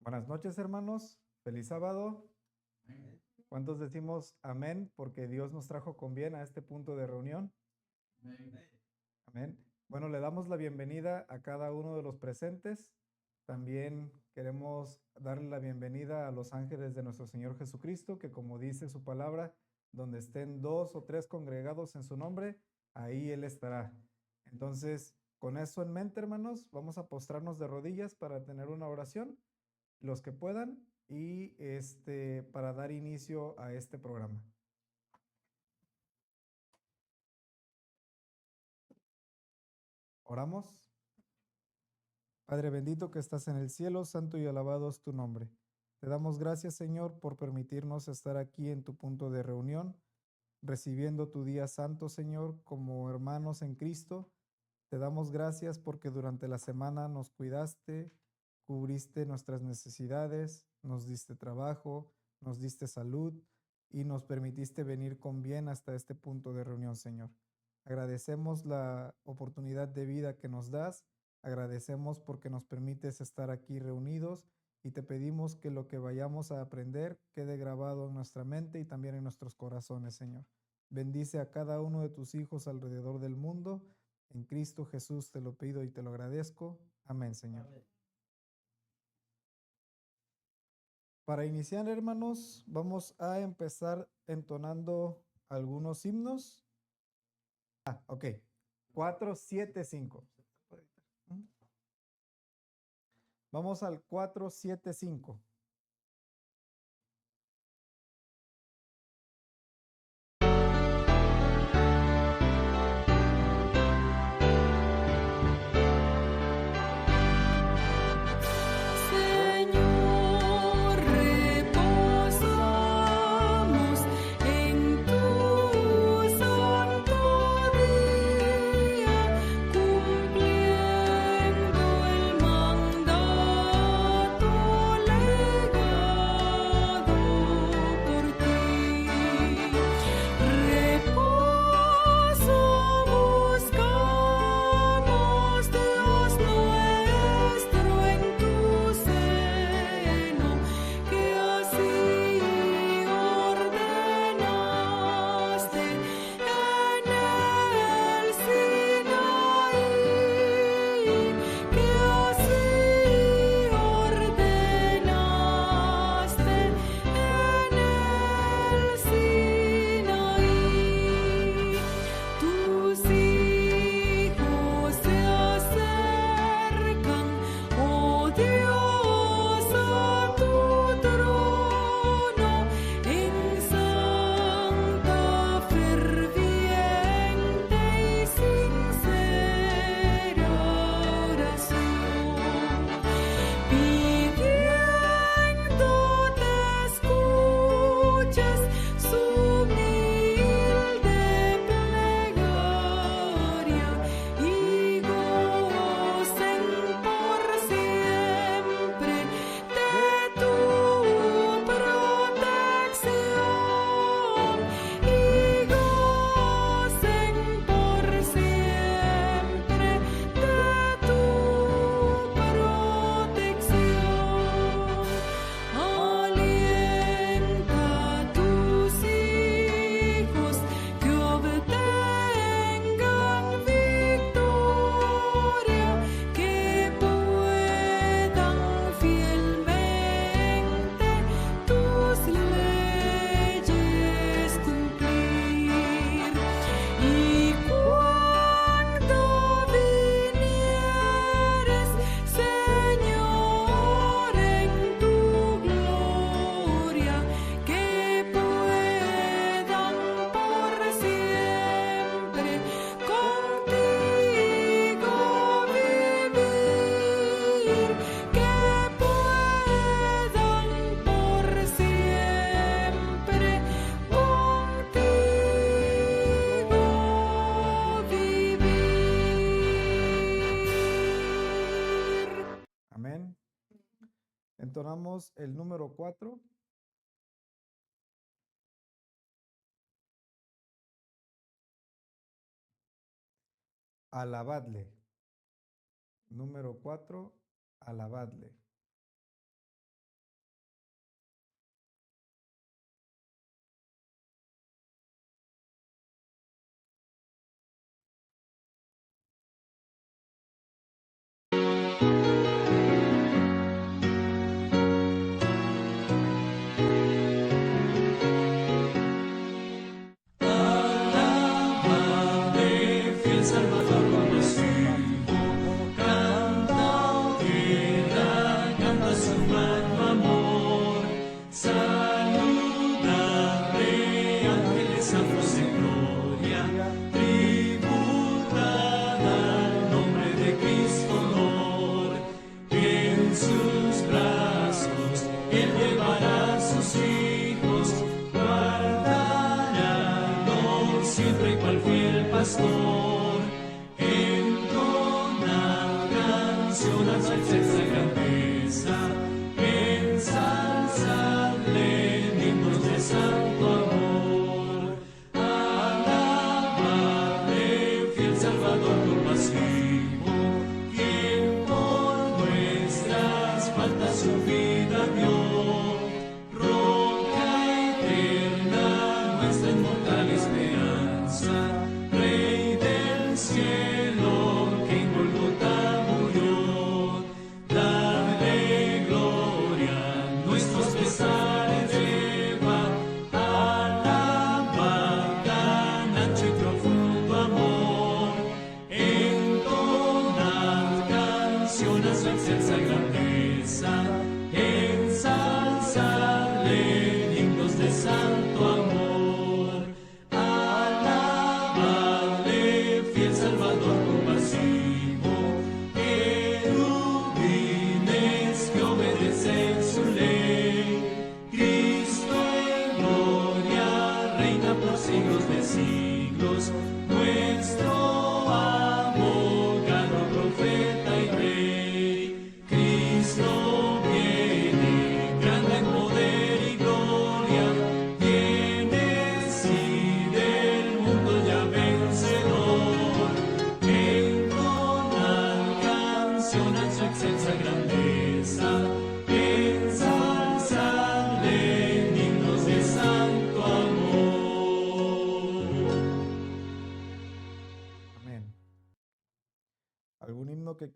Buenas noches, hermanos. Feliz sábado. ¿Cuántos decimos amén? Porque Dios nos trajo con bien a este punto de reunión. Amén. Bueno, le damos la bienvenida a cada uno de los presentes. También queremos darle la bienvenida a los ángeles de nuestro Señor Jesucristo, que como dice su palabra, donde estén dos o tres congregados en su nombre, ahí Él estará. Entonces, con eso en mente, hermanos, vamos a postrarnos de rodillas para tener una oración, los que puedan, y para dar inicio a este programa. Oramos. Padre bendito que estás en el cielo, santo y alabado es tu nombre. Te damos gracias, Señor, por permitirnos estar aquí en tu punto de reunión, recibiendo tu día santo, Señor, como hermanos en Cristo. Te damos gracias porque durante la semana nos cuidaste, cubriste nuestras necesidades, nos diste trabajo, nos diste salud y nos permitiste venir con bien hasta este punto de reunión, Señor. Agradecemos la oportunidad de vida que nos das, agradecemos porque nos permites estar aquí reunidos y te pedimos que lo que vayamos a aprender quede grabado en nuestra mente y también en nuestros corazones, Señor. Bendice a cada uno de tus hijos alrededor del mundo. En Cristo Jesús te lo pido y te lo agradezco. Amén, Señor. Amén. Para iniciar, hermanos, vamos a empezar entonando algunos himnos. Ok. 475. Vamos al 475. Señor, reposamos en tu santo día, cumpliendo el mandato legado por ti. Reposo buscamos, Dios nuestro, en tu seno, que así ordenaste en el Sinaí, que así ordenaste en el Sinaí. Tus hijos se acercan, oh Dios, a tu trono en santa, ferviente y sincera oración, pidiendo te escuches su humilde plegaria y gocen por siempre de tu protección, y gocen por siempre de tu protección. Alienta a tus hijos que obtengan victoria, que puedan fielmente tus leyes cumplir. Y cuando vinieres, Señor, en tu gloria, que puedan por siempre contigo vivir, que puedan por siempre contigo vivir. Amén. Entonamos el número 4. Alabadle. Número 4. Alabadle.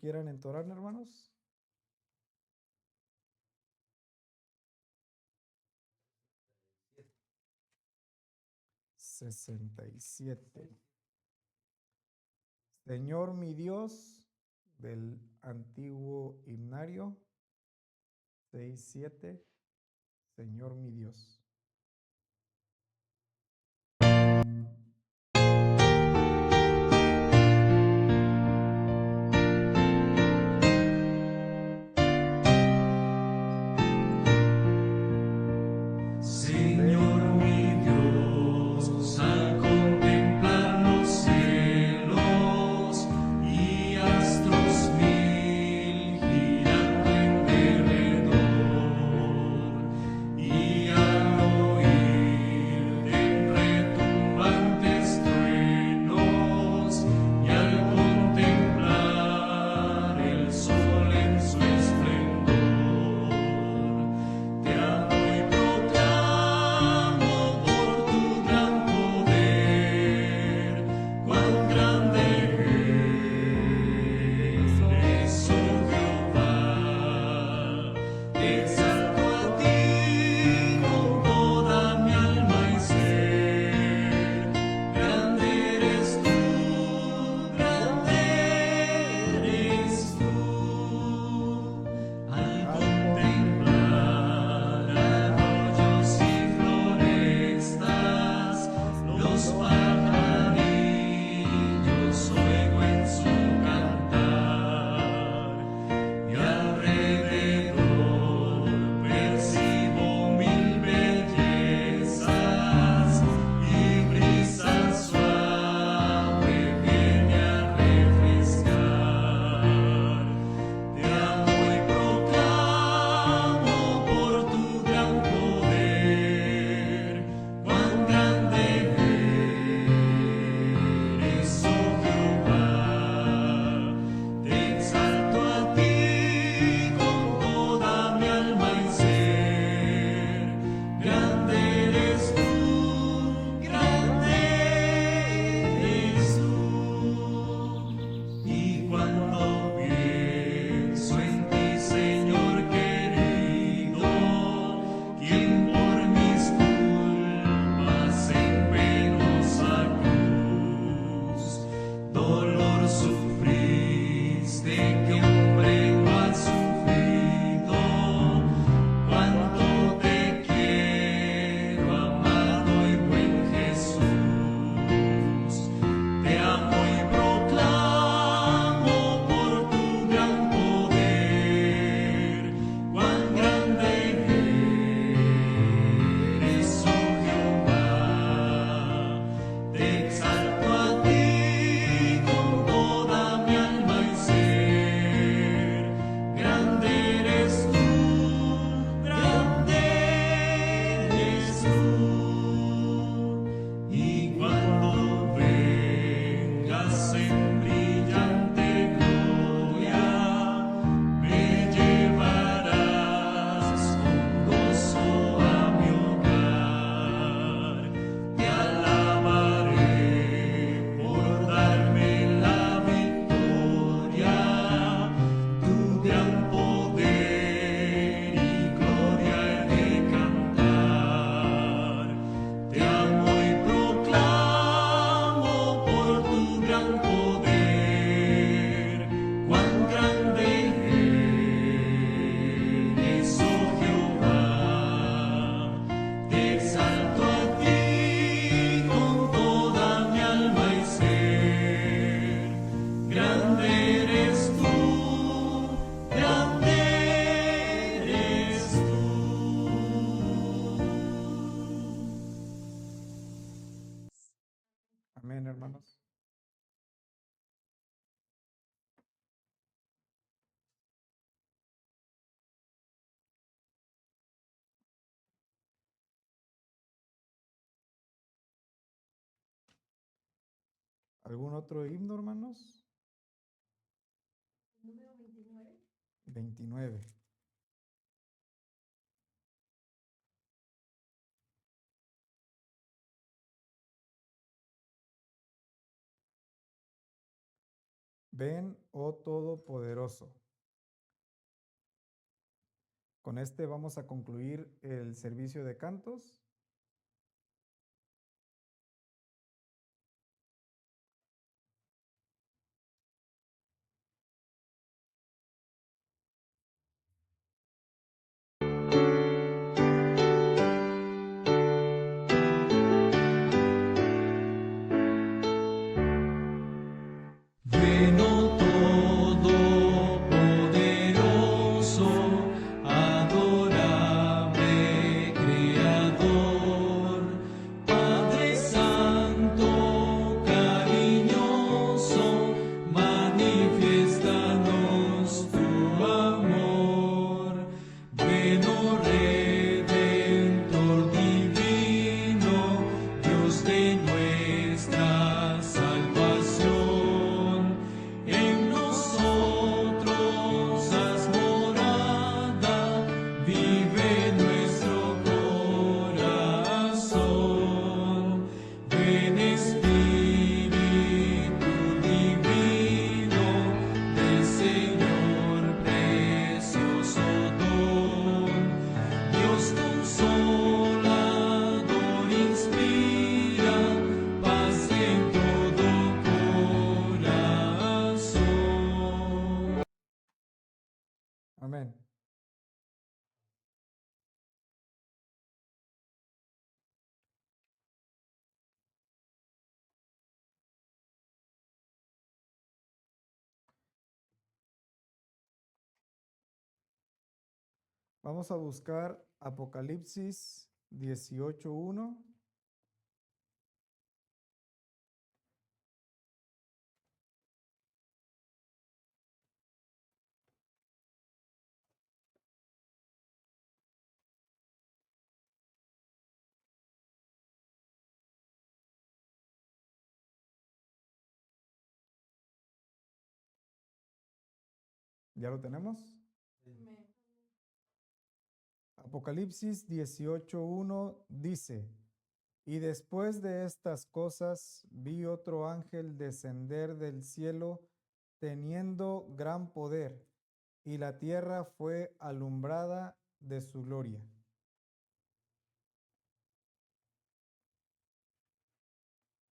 quieran entonar, hermanos. 67. Señor mi Dios, del antiguo himnario. 67. Señor mi Dios. Señor mi Dios, al contemplar los cielos y astros mil girando en derredor, y al oír de retumbantes truenos, y al contemplar el sol en su esplendor, te amo y proclamo por tu gran poder, cuán grande eres, oh Jehová. Te exalto a ti con toda mi alma y ser. Grande eres tú, grande eres tú. Al contemplar arroyos y florestas, los pajarillos oigo en su cantar, y alrededor percibo mil bellezas, y brisa suave viene a refrescar. Te amo y proclamo por tu gran poder, cuán grande eres, oh Jehová. Te exalto a ti con toda mi alma y ser. Grande eres tú, grande eres tú. Y cuando pienso en ti, Señor querido, quien por mis culpas en penosa cruz, dolor sufriste que hombre no ha sufrido, cuánto te quiero, amado y buen Jesús. Te amo y proclamo por tu gran poder, cuán grande eres, oh Jehová. Te exalto a ti con toda mi alma y ser. Grande eres tú, grande eres tú. Y cuando vengas en brillante gloria, me llevarás con gozo a mi hogar. Te alabaré por darme la victoria, tu gran poder y gloria he de cantar. Te amo y proclamo por tu gran poder, cuán grande eres, oh Jehová. Te exalto a ti con toda mi alma y ser. Grande eres tú, grande eres tú. Amén, hermanos. ¿Algún otro himno, hermanos? Número 29. 29. Ven, oh Todopoderoso. Con este vamos a concluir el servicio de cantos. Ven, oh Todopoderoso, adorable Creador, Padre Santo, cariñoso, manifiéstanos tu amor. Ven, oh Redentor divino, Dios de nuestra salvación. En nosotros haz morada, vive nuestro corazón. Ven, Espíritu divino del Señor, precioso don. Dios consolador inspira paz en todo corazón. Amén. Vamos a buscar Apocalipsis 18:1. ¿Ya lo tenemos? Apocalipsis 18:1 dice, y después de estas cosas vi otro ángel descender del cielo teniendo gran poder, y la tierra fue alumbrada de su gloria.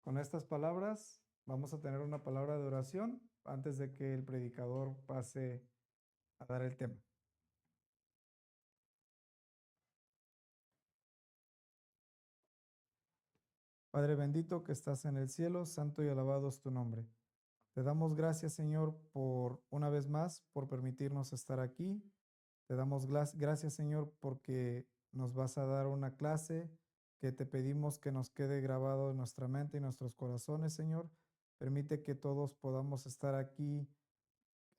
Con estas palabras vamos a tener una palabra de oración antes de que el predicador pase a dar el tema. Padre bendito que estás en el cielo, santo y alabado es tu nombre. Te damos gracias, Señor, por una vez más, por permitirnos estar aquí. Te damos gracias, Señor, porque nos vas a dar una clase que te pedimos que nos quede grabado en nuestra mente y nuestros corazones, Señor. Permite que todos podamos estar aquí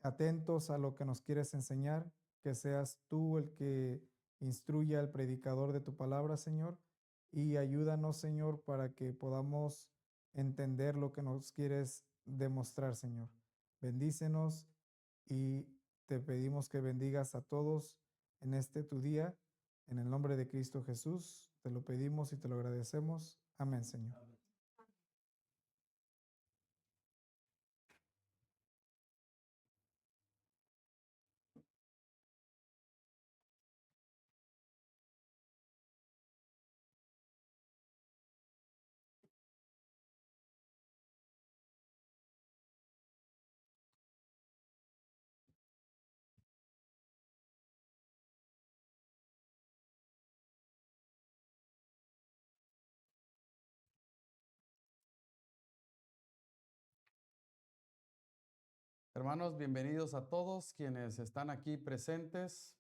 atentos a lo que nos quieres enseñar, que seas tú el que instruya al predicador de tu palabra, Señor, y ayúdanos, Señor, para que podamos entender lo que nos quieres demostrar, Señor. Bendícenos y te pedimos que bendigas a todos en este tu día. En el nombre de Cristo Jesús, te lo pedimos y te lo agradecemos. Amén, Señor. Hermanos, bienvenidos a todos quienes están aquí presentes.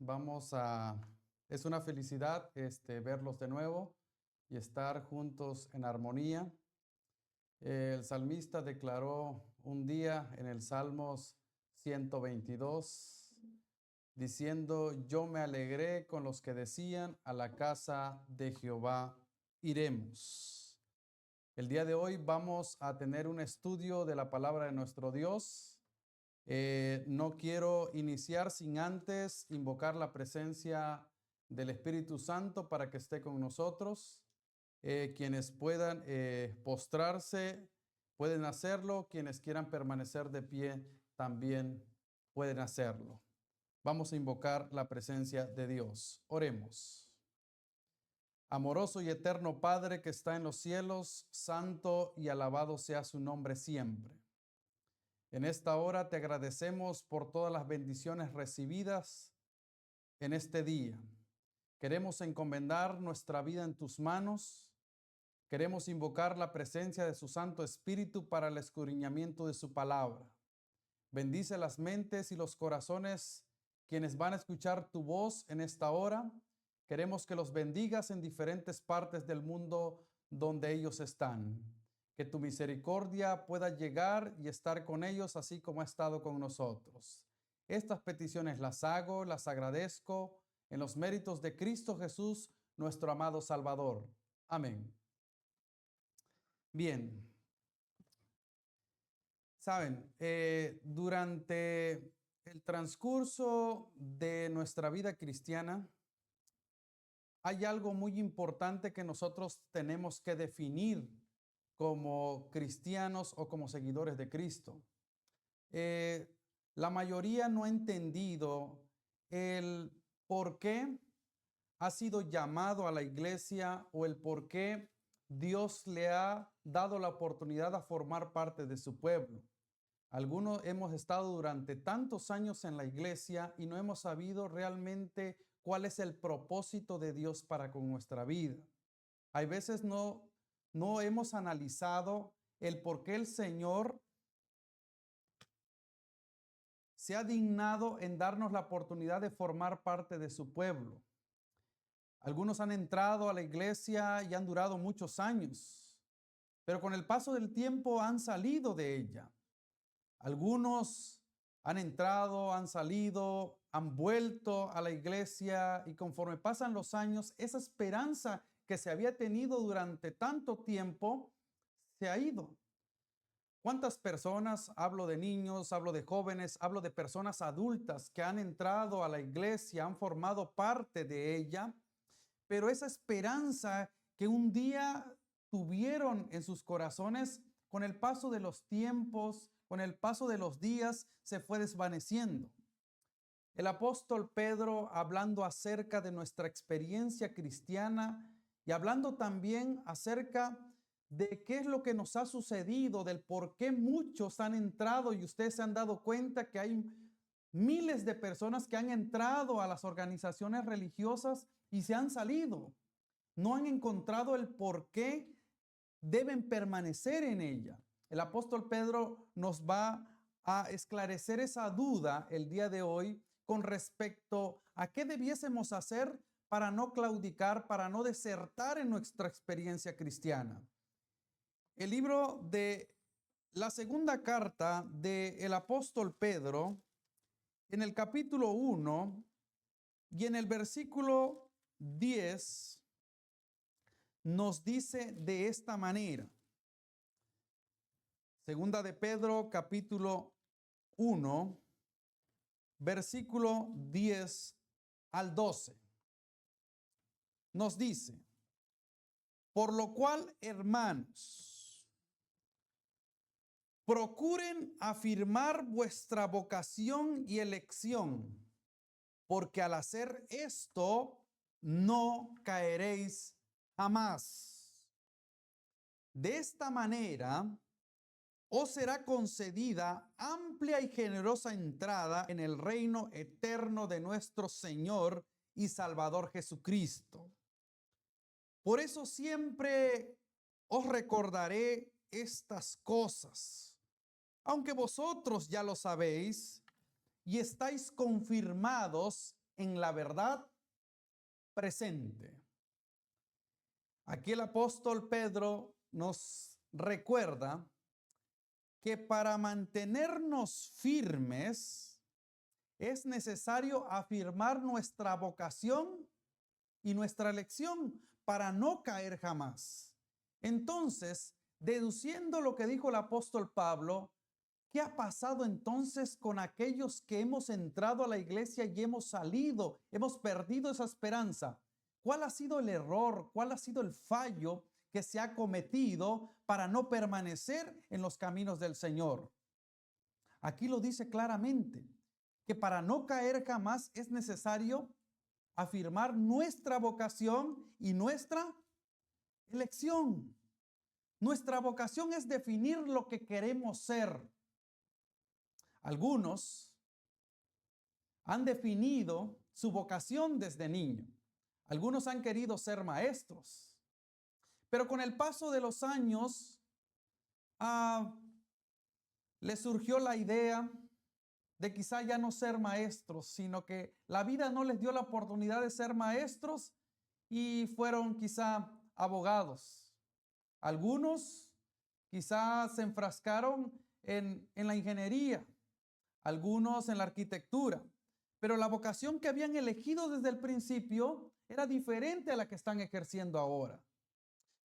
Es una felicidad verlos de nuevo y estar juntos en armonía. El salmista declaró un día en el Salmos 122, diciendo, yo me alegré con los que decían, a la casa de Jehová iremos. El día de hoy vamos a tener un estudio de la palabra de nuestro Dios. No quiero iniciar sin antes invocar la presencia del Espíritu Santo para que esté con nosotros. Quienes puedan postrarse, pueden hacerlo. Quienes quieran permanecer de pie, también pueden hacerlo. Vamos a invocar la presencia de Dios. Oremos. Amoroso y eterno Padre que está en los cielos, santo y alabado sea su nombre siempre. En esta hora te agradecemos por todas las bendiciones recibidas en este día. Queremos encomendar nuestra vida en tus manos. Queremos invocar la presencia de su Santo Espíritu para el escudriñamiento de su palabra. Bendice las mentes y los corazones quienes van a escuchar tu voz en esta hora. Queremos que los bendigas en diferentes partes del mundo donde ellos están. Que tu misericordia pueda llegar y estar con ellos así como ha estado con nosotros. Estas peticiones las hago, las agradezco en los méritos de Cristo Jesús, nuestro amado Salvador. Amén. Bien. Saben, durante el transcurso de nuestra vida cristiana, hay algo muy importante que nosotros tenemos que definir como cristianos o como seguidores de Cristo. La mayoría no ha entendido el por qué ha sido llamado a la iglesia o el por qué Dios le ha dado la oportunidad a formar parte de su pueblo. Algunos hemos estado durante tantos años en la iglesia y no hemos sabido realmente cuál es el propósito de Dios para con nuestra vida. Hay veces no hemos analizado el por qué el Señor se ha dignado en darnos la oportunidad de formar parte de su pueblo. Algunos han entrado a la iglesia y han durado muchos años, pero con el paso del tiempo han salido de ella. Algunos han entrado, han salido, han vuelto a la iglesia y conforme pasan los años, esa esperanza que se había tenido durante tanto tiempo se ha ido. ¿Cuántas personas, hablo de niños, hablo de jóvenes, hablo de personas adultas que han entrado a la iglesia, han formado parte de ella, pero esa esperanza que un día tuvieron en sus corazones, con el paso de los tiempos, con el paso de los días, se fue desvaneciendo? El apóstol Pedro, hablando acerca de nuestra experiencia cristiana y hablando también acerca de qué es lo que nos ha sucedido, del por qué muchos han entrado, y ustedes se han dado cuenta que hay miles de personas que han entrado a las organizaciones religiosas y se han salido. No han encontrado el por qué deben permanecer en ella. El apóstol Pedro nos va a esclarecer esa duda el día de hoy con respecto a qué debiésemos hacer para no claudicar, para no desertar en nuestra experiencia cristiana. El libro de la segunda carta del apóstol Pedro, en el capítulo 1 y en el versículo 10, nos dice de esta manera. Segunda de Pedro, capítulo 1, versículo 10 al 12. Nos dice: por lo cual, hermanos, procuren afirmar vuestra vocación y elección, porque al hacer esto no caeréis jamás. De esta manera os será concedida amplia y generosa entrada en el reino eterno de nuestro Señor y Salvador Jesucristo. Por eso siempre os recordaré estas cosas, aunque vosotros ya lo sabéis y estáis confirmados en la verdad presente. Aquí el apóstol Pedro nos recuerda que para mantenernos firmes es necesario afirmar nuestra vocación y nuestra elección para no caer jamás. Entonces, deduciendo lo que dijo el apóstol Pablo, ¿qué ha pasado entonces con aquellos que hemos entrado a la iglesia y hemos salido, hemos perdido esa esperanza? ¿Cuál ha sido el error? ¿Cuál ha sido el fallo que se ha cometido para no permanecer en los caminos del Señor? Aquí lo dice claramente, que para no caer jamás es necesario afirmar nuestra vocación y nuestra elección. Nuestra vocación es definir lo que queremos ser. Algunos han definido su vocación desde niño. Algunos han querido ser maestros, pero con el paso de los años les surgió la idea de quizá ya no ser maestros, sino que la vida no les dio la oportunidad de ser maestros y fueron quizá abogados. Algunos quizá se enfrascaron en la ingeniería, algunos en la arquitectura, pero la vocación que habían elegido desde el principio era diferente a la que están ejerciendo ahora.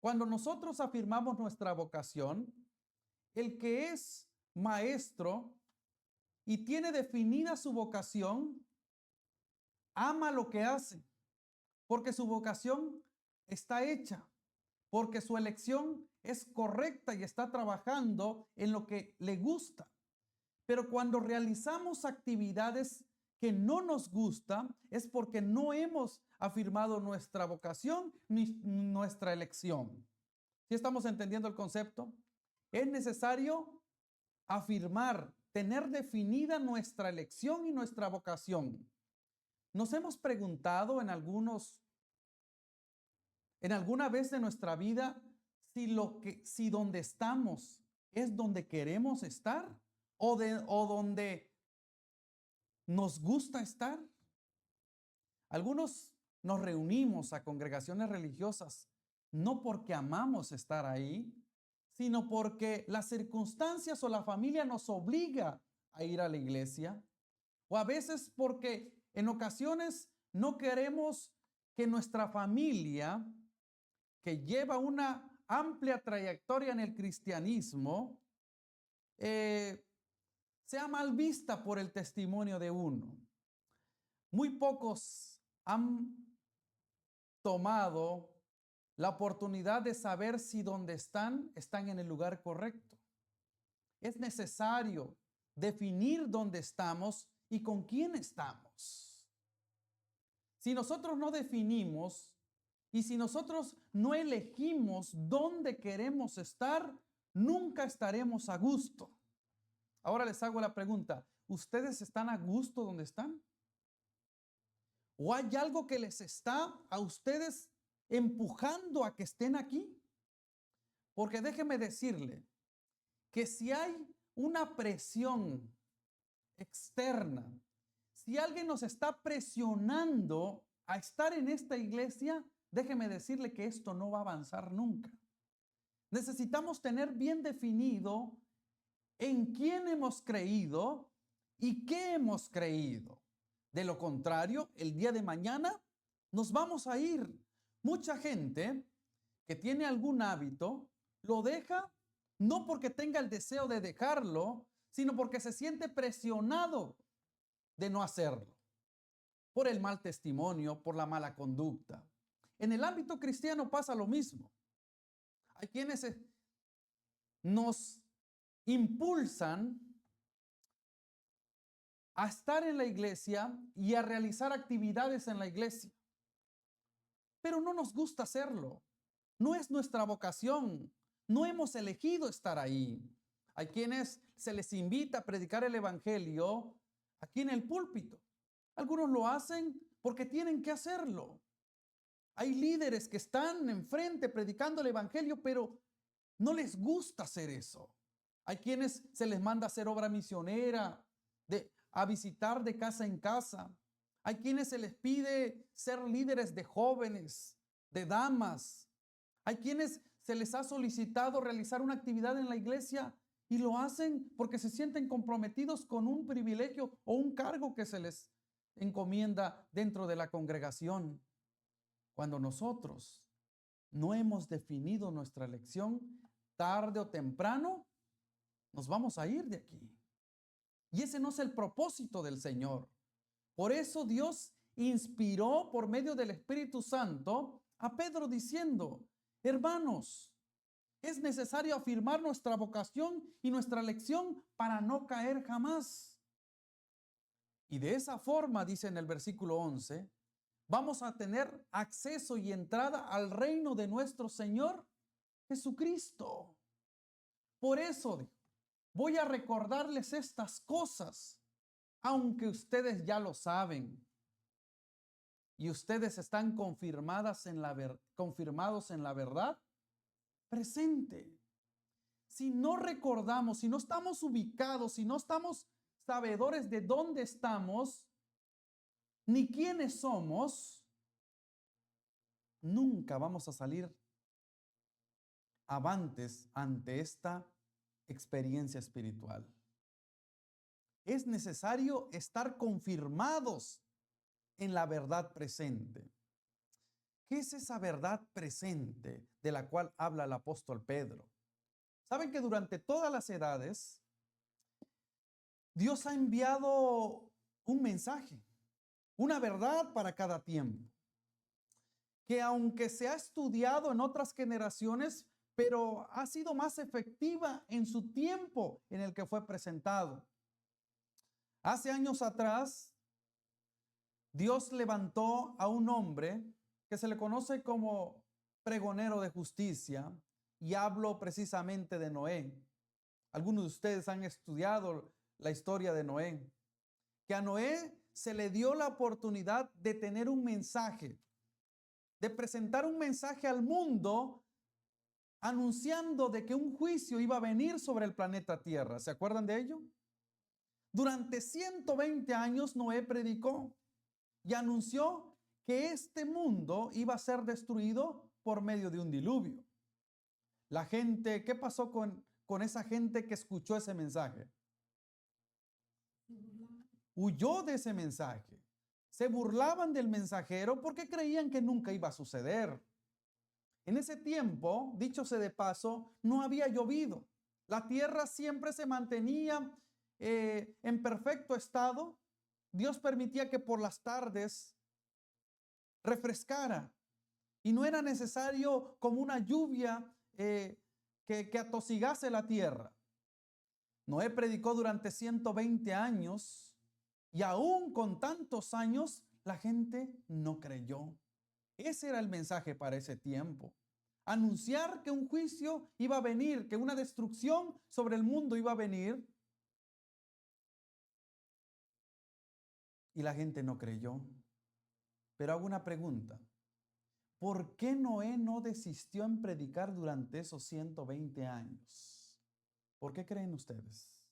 Cuando nosotros afirmamos nuestra vocación, el que es maestro y tiene definida su vocación, ama lo que hace, porque su vocación está hecha, porque su elección es correcta y está trabajando en lo que le gusta. Pero cuando realizamos actividades que no nos gustan, es porque no hemos afirmado nuestra vocación ni nuestra elección. ¿Sí estamos entendiendo el concepto? Es necesario afirmar, tener definida nuestra elección y nuestra vocación. Nos hemos preguntado en alguna vez de nuestra vida si donde estamos es donde queremos estar o donde nos gusta estar. Algunos nos reunimos a congregaciones religiosas no porque amamos estar ahí, sino porque las circunstancias o la familia nos obliga a ir a la iglesia, o a veces porque en ocasiones no queremos que nuestra familia, que lleva una amplia trayectoria en el cristianismo, sea mal vista por el testimonio de uno. Muy pocos han tomado la oportunidad de saber si donde están en el lugar correcto. Es necesario definir dónde estamos y con quién estamos. Si nosotros no definimos y si nosotros no elegimos dónde queremos estar, nunca estaremos a gusto. Ahora les hago la pregunta, ¿ustedes están a gusto donde están? ¿O hay algo que les está a ustedes empujando a que estén aquí? Porque déjeme decirle que si hay una presión externa, si alguien nos está presionando a estar en esta iglesia, déjeme decirle que esto no va a avanzar nunca. Necesitamos tener bien definido en quién hemos creído y qué hemos creído. De lo contrario, el día de mañana nos vamos a ir. Mucha gente que tiene algún hábito lo deja no porque tenga el deseo de dejarlo, sino porque se siente presionado de no hacerlo, por el mal testimonio, por la mala conducta. En el ámbito cristiano pasa lo mismo. Hay quienes nos impulsan a estar en la iglesia y a realizar actividades en la iglesia, pero no nos gusta hacerlo. No es nuestra vocación. No hemos elegido estar ahí. Hay quienes se les invita a predicar el evangelio aquí en el púlpito. Algunos lo hacen porque tienen que hacerlo. Hay líderes que están enfrente predicando el evangelio, pero no les gusta hacer eso. Hay quienes se les manda a hacer obra misionera, a visitar de casa en casa. Hay quienes se les pide ser líderes de jóvenes, de damas. Hay quienes se les ha solicitado realizar una actividad en la iglesia y lo hacen porque se sienten comprometidos con un privilegio o un cargo que se les encomienda dentro de la congregación. Cuando nosotros no hemos definido nuestra elección, tarde o temprano nos vamos a ir de aquí. Y ese no es el propósito del Señor. Por eso Dios inspiró por medio del Espíritu Santo a Pedro diciendo: hermanos, Es necesario afirmar nuestra vocación y nuestra elección para no caer jamás. Y de esa forma, dice en el versículo 11, vamos a tener acceso y entrada al reino de nuestro Señor Jesucristo. Por eso voy a recordarles estas cosas, aunque ustedes ya lo saben. Y ustedes están confirmados en la verdad presente. Si no recordamos, si no estamos ubicados, si no estamos sabedores de dónde estamos, ni quiénes somos, nunca vamos a salir avantes ante esta experiencia espiritual. Es necesario estar confirmados en la verdad presente. ¿Qué es esa verdad presente de la cual habla el apóstol Pedro? Saben que durante todas las edades Dios ha enviado un mensaje, una verdad para cada tiempo, que aunque se ha estudiado en otras generaciones, pero ha sido más efectiva en su tiempo en el que fue presentado. Hace años atrás, Dios levantó a un hombre que se le conoce como pregonero de justicia, y hablo precisamente de Noé. Algunos de ustedes han estudiado la historia de Noé, que a Noé se le dio la oportunidad de tener un mensaje, de presentar un mensaje al mundo anunciando de que un juicio iba a venir sobre el planeta Tierra. ¿Se acuerdan de ello? Durante 120 años Noé predicó y anunció que este mundo iba a ser destruido por medio de un diluvio. La gente, ¿qué pasó con esa gente que escuchó ese mensaje? Huyó de ese mensaje. Se burlaban del mensajero porque creían que nunca iba a suceder. En ese tiempo, dicho sea de paso, no había llovido. La tierra siempre se mantenía en perfecto estado. Dios permitía que por las tardes refrescara y no era necesario como una lluvia que atosigase la tierra. Noé predicó durante 120 años y aún con tantos años la gente no creyó. Ese era el mensaje para ese tiempo. Anunciar que un juicio iba a venir, que una destrucción sobre el mundo iba a venir. Y la gente no creyó. Pero hago una pregunta. ¿Por qué Noé no desistió en predicar durante esos 120 años? ¿Por qué creen ustedes?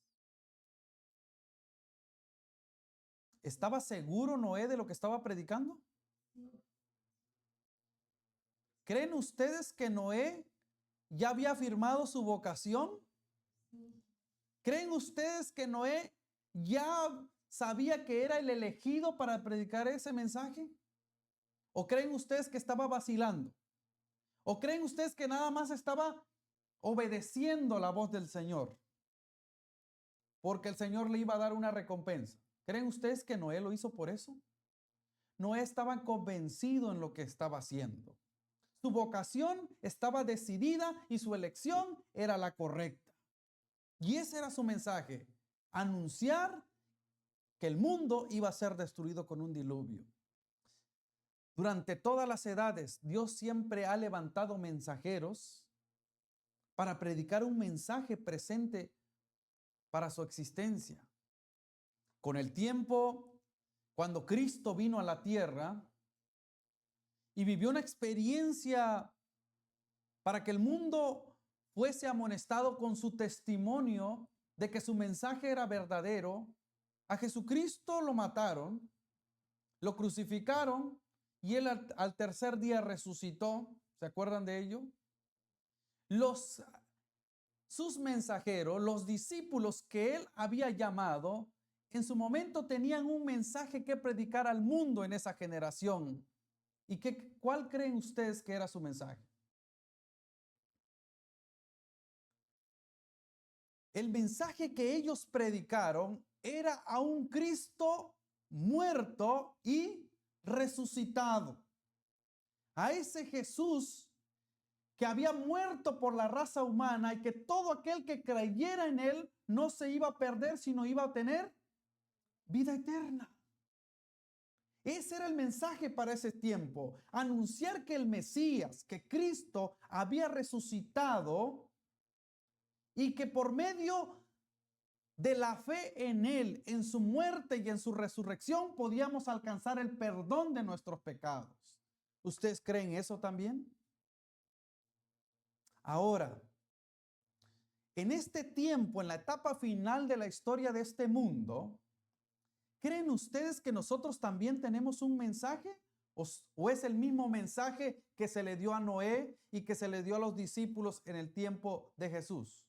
¿Estaba seguro Noé de lo que estaba predicando? ¿Creen ustedes que Noé ya había afirmado su vocación? ¿Creen ustedes que Noé ya sabía que era el elegido para predicar ese mensaje? ¿O creen ustedes que estaba vacilando? ¿O creen ustedes que nada más estaba obedeciendo la voz del Señor? Porque el Señor le iba a dar una recompensa. ¿Creen ustedes que Noé lo hizo por eso? Noé estaba convencido en lo que estaba haciendo. Su vocación estaba decidida y su elección era la correcta. Y ese era su mensaje: anunciar que el mundo iba a ser destruido con un diluvio. Durante todas las edades, Dios siempre ha levantado mensajeros para predicar un mensaje presente para su existencia. Con el tiempo, cuando Cristo vino a la tierra y vivió una experiencia para que el mundo fuese amonestado con su testimonio de que su mensaje era verdadero, a Jesucristo lo mataron, lo crucificaron y él al tercer día resucitó. ¿Se acuerdan de ello? Sus mensajeros, los discípulos que él había llamado, en su momento tenían un mensaje que predicar al mundo en esa generación. ¿Y cuál creen ustedes que era su mensaje? El mensaje que ellos predicaron era a un Cristo muerto y resucitado. A ese Jesús que había muerto por la raza humana y que todo aquel que creyera en él no se iba a perder, sino iba a tener vida eterna. Ese era el mensaje para ese tiempo, anunciar que el Mesías, que Cristo había resucitado y que por medio de la fe en él, en su muerte y en su resurrección, podíamos alcanzar el perdón de nuestros pecados. ¿Ustedes creen eso también? Ahora, en este tiempo, en la etapa final de la historia de este mundo, ¿creen ustedes que nosotros también tenemos un mensaje? ¿O es el mismo mensaje que se le dio a Noé y que se le dio a los discípulos en el tiempo de Jesús?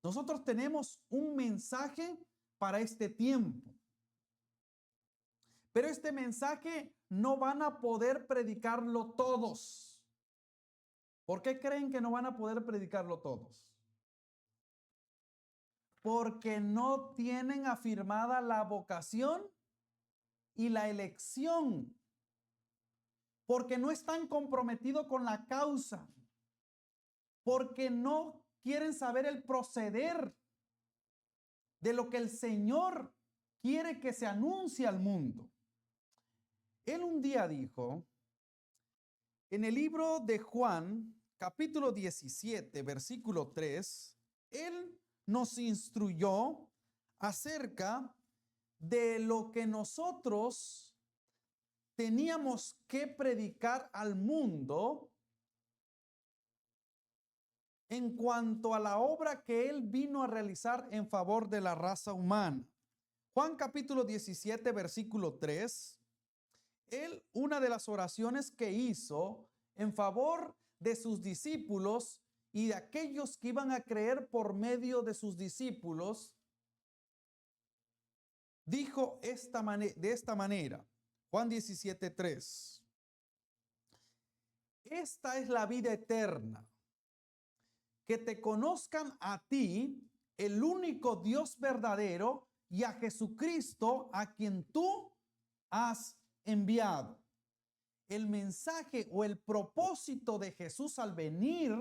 Nosotros tenemos un mensaje para este tiempo. Pero este mensaje no van a poder predicarlo todos. ¿Por qué creen que no van a poder predicarlo todos? Porque no tienen afirmada la vocación y la elección. Porque no están comprometidos con la causa. Porque no quieren saber el proceder de lo que el Señor quiere que se anuncie al mundo. Él un día dijo, en el libro de Juan, capítulo 17, versículo 3, él nos instruyó acerca de lo que nosotros teníamos que predicar al mundo en cuanto a la obra que él vino a realizar en favor de la raza humana. Juan capítulo 17, versículo 3, él, una de las oraciones que hizo en favor de sus discípulos y de aquellos que iban a creer por medio de sus discípulos, dijo de esta manera, Juan 17, 3, esta es la vida eterna, que te conozcan a ti, el único Dios verdadero, y a Jesucristo, a quien tú has enviado. El mensaje o el propósito de Jesús al venir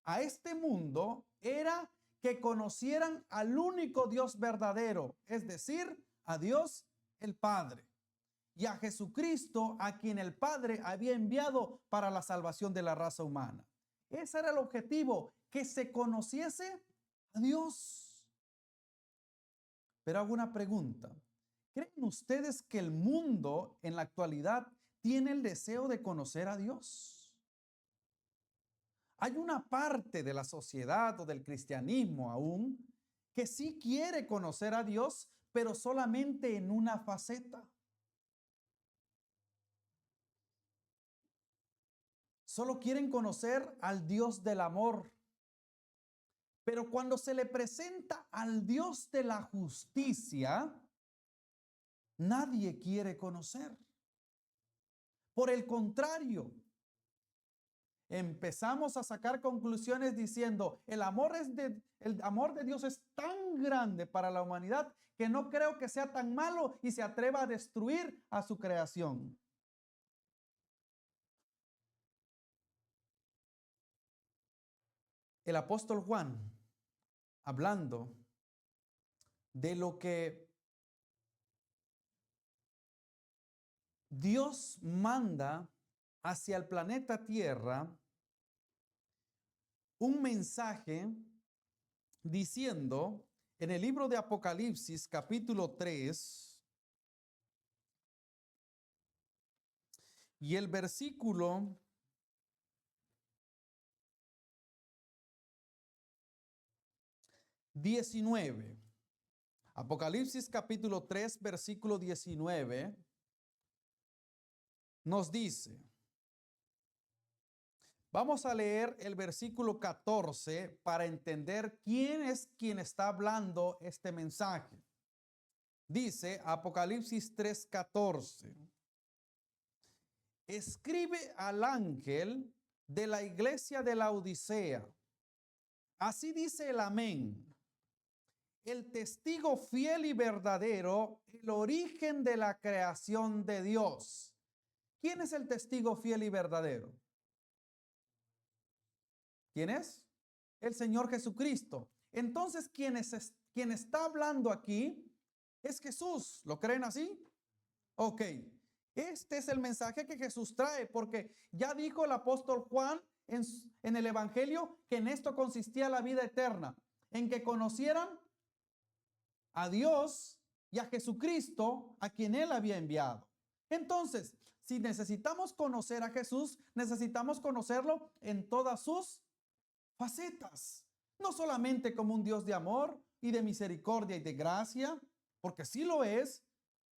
a este mundo era que conocieran al único Dios verdadero, es decir, a Dios el Padre, y a Jesucristo, a quien el Padre había enviado para la salvación de la raza humana. Ese era el objetivo, que se conociese a Dios. Pero hago una pregunta. ¿Creen ustedes que el mundo en la actualidad tiene el deseo de conocer a Dios? Hay una parte de la sociedad o del cristianismo aún que sí quiere conocer a Dios, pero solamente en una faceta. Solo quieren conocer al Dios del amor. Pero cuando se le presenta al Dios de la justicia, nadie quiere conocer. Por el contrario, empezamos a sacar conclusiones diciendo, el amor de Dios es tan grande para la humanidad que no creo que sea tan malo y se atreva a destruir a su creación. El apóstol Juan, hablando de lo que Dios manda hacia el planeta Tierra, un mensaje diciendo en el libro de Apocalipsis capítulo 3 y el versículo 19. Apocalipsis capítulo 3 versículo 19 nos dice, vamos a leer el versículo 14 para entender quién es quien está hablando este mensaje. Dice Apocalipsis 3:14, escribe al ángel de la iglesia de la Odisea, así dice el amén, el testigo fiel y verdadero, el origen de la creación de Dios. ¿Quién es el testigo fiel y verdadero? ¿Quién es? El Señor Jesucristo. Entonces, quien está hablando aquí es Jesús. ¿Lo creen así? Ok. Este es el mensaje que Jesús trae, porque ya dijo el apóstol Juan en el Evangelio que en esto consistía la vida eterna, en que conocieran a Dios y a Jesucristo, a quien Él había enviado. Entonces, si necesitamos conocer a Jesús, necesitamos conocerlo en todas sus facetas. No solamente como un Dios de amor y de misericordia y de gracia, porque sí lo es,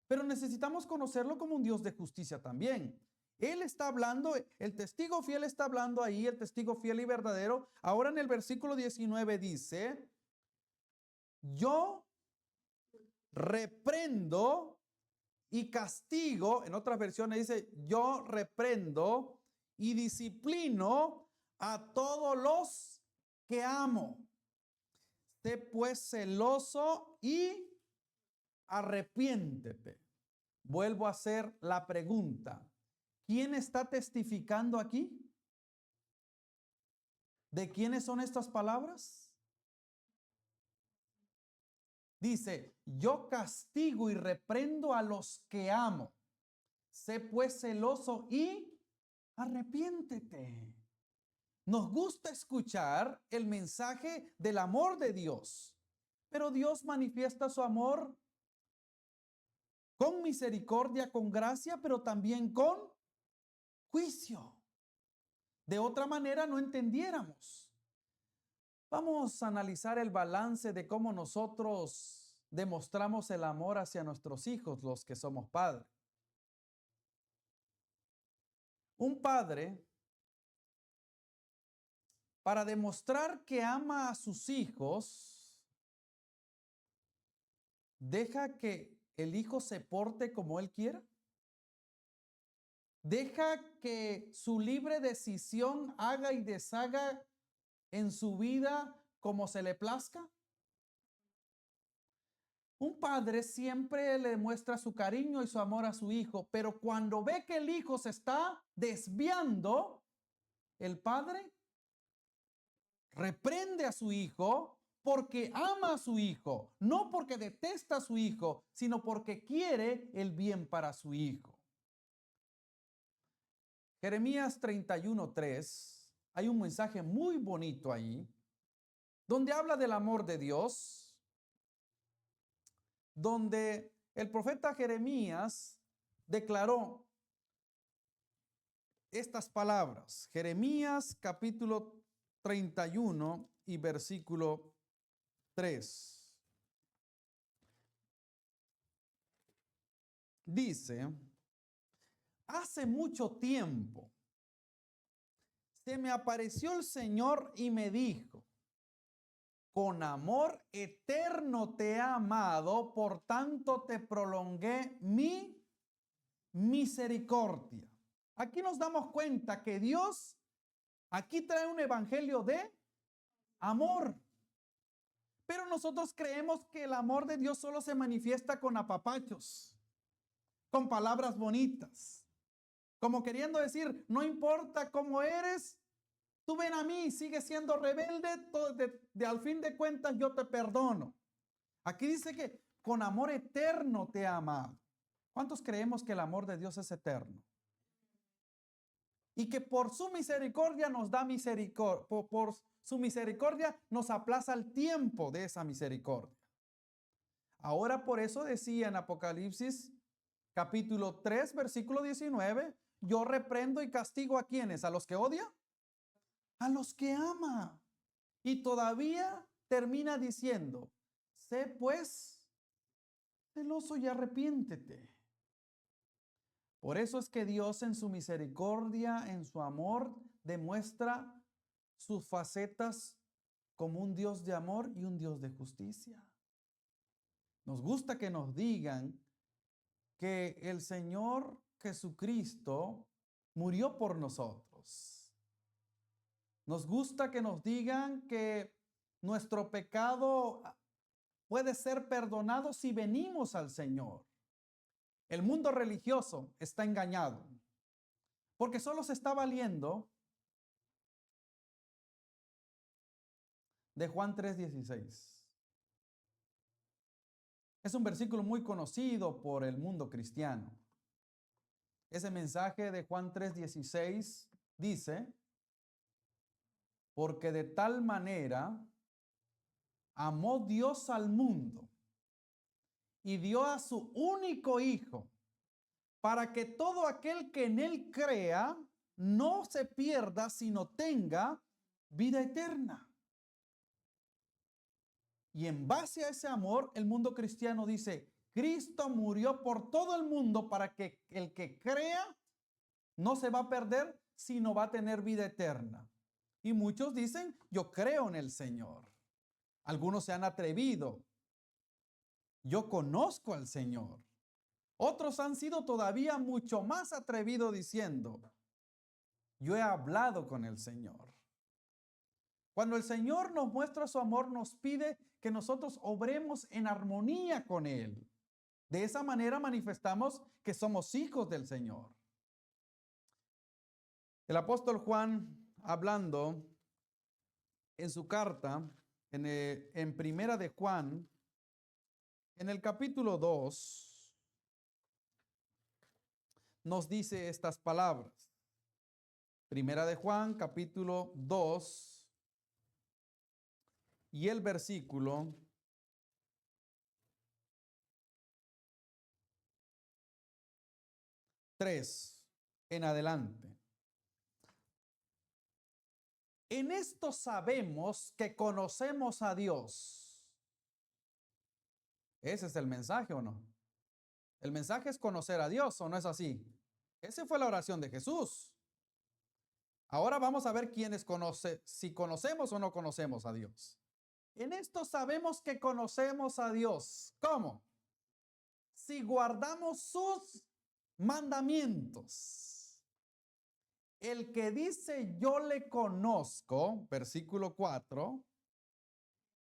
pero necesitamos conocerlo como un Dios de justicia también. Él está hablando, el testigo fiel está hablando ahí, el testigo fiel y verdadero. Ahora en el versículo 19 dice, yo reprendo y castigo, en otras versiones dice, yo reprendo y disciplino a todos los que amo. Sé pues celoso y arrepiéntete. Vuelvo a hacer la pregunta. ¿Quién está testificando aquí? ¿De quiénes son estas palabras? Dice, yo castigo y reprendo a los que amo. Sé pues celoso y arrepiéntete. Nos gusta escuchar el mensaje del amor de Dios, pero Dios manifiesta su amor con misericordia, con gracia, pero también con juicio. De otra manera no entendiéramos. Vamos a analizar el balance de cómo nosotros demostramos el amor hacia nuestros hijos, los que somos padres. Un padre, para demostrar que ama a sus hijos, deja que el hijo se porte como él quiera. Deja que su libre decisión haga y deshaga en su vida como se le plazca. Un padre siempre le muestra su cariño y su amor a su hijo, pero cuando ve que el hijo se está desviando, el padre reprende a su hijo porque ama a su hijo, no porque detesta a su hijo, sino porque quiere el bien para su hijo. Jeremías 31:3, hay un mensaje muy bonito ahí, donde habla del amor de Dios, donde el profeta Jeremías declaró estas palabras. Jeremías capítulo 31 y versículo 3. Dice, hace mucho tiempo se me apareció el Señor y me dijo, con amor eterno te he amado, por tanto te prolongué mi misericordia. Aquí nos damos cuenta que Dios aquí trae un evangelio de amor. Pero nosotros creemos que el amor de Dios solo se manifiesta con apapachos, con palabras bonitas, como queriendo decir, no importa cómo eres, tú ven a mí, sigue siendo rebelde, al fin de cuentas yo te perdono. Aquí dice que con amor eterno te he amado. ¿Cuántos creemos que el amor de Dios es eterno? Y que por su misericordia nos da misericordia, por su misericordia nos aplaza el tiempo de esa misericordia. Ahora por eso decía en Apocalipsis capítulo 3, versículo 19, yo reprendo y castigo a quienes, a los que odia, a los que ama. Y todavía termina diciendo, sé pues celoso y arrepiéntete. Por eso es que Dios en su misericordia, en su amor, demuestra sus facetas como un Dios de amor y un Dios de justicia. Nos gusta que nos digan que el Señor Jesucristo murió por nosotros. Nos gusta que nos digan que nuestro pecado puede ser perdonado si venimos al Señor. El mundo religioso está engañado porque solo se está valiendo de Juan 3:16. Es un versículo muy conocido por el mundo cristiano. Ese mensaje de Juan 3:16 dice, porque de tal manera amó Dios al mundo y dio a su único Hijo, para que todo aquel que en él crea no se pierda, sino tenga vida eterna. Y en base a ese amor, el mundo cristiano dice, Cristo murió por todo el mundo para que el que crea no se va a perder, sino va a tener vida eterna. Y muchos dicen, yo creo en el Señor. Algunos se han atrevido. Yo conozco al Señor. Otros han sido todavía mucho más atrevidos diciendo, yo he hablado con el Señor. Cuando el Señor nos muestra su amor, nos pide que nosotros obremos en armonía con Él. De esa manera manifestamos que somos hijos del Señor. El apóstol Juan, hablando en su carta, en Primera de Juan, en el capítulo 2, nos dice estas palabras. Primera de Juan, capítulo 2, y el versículo 3 en adelante. En esto sabemos que conocemos a Dios. Ese es el mensaje, ¿o no? El mensaje es conocer a Dios, ¿o no es así? Esa fue la oración de Jesús. Ahora vamos a ver si conocemos o no conocemos a Dios. En esto sabemos que conocemos a Dios. ¿Cómo? Si guardamos sus mandamientos. El que dice yo le conozco, versículo 4,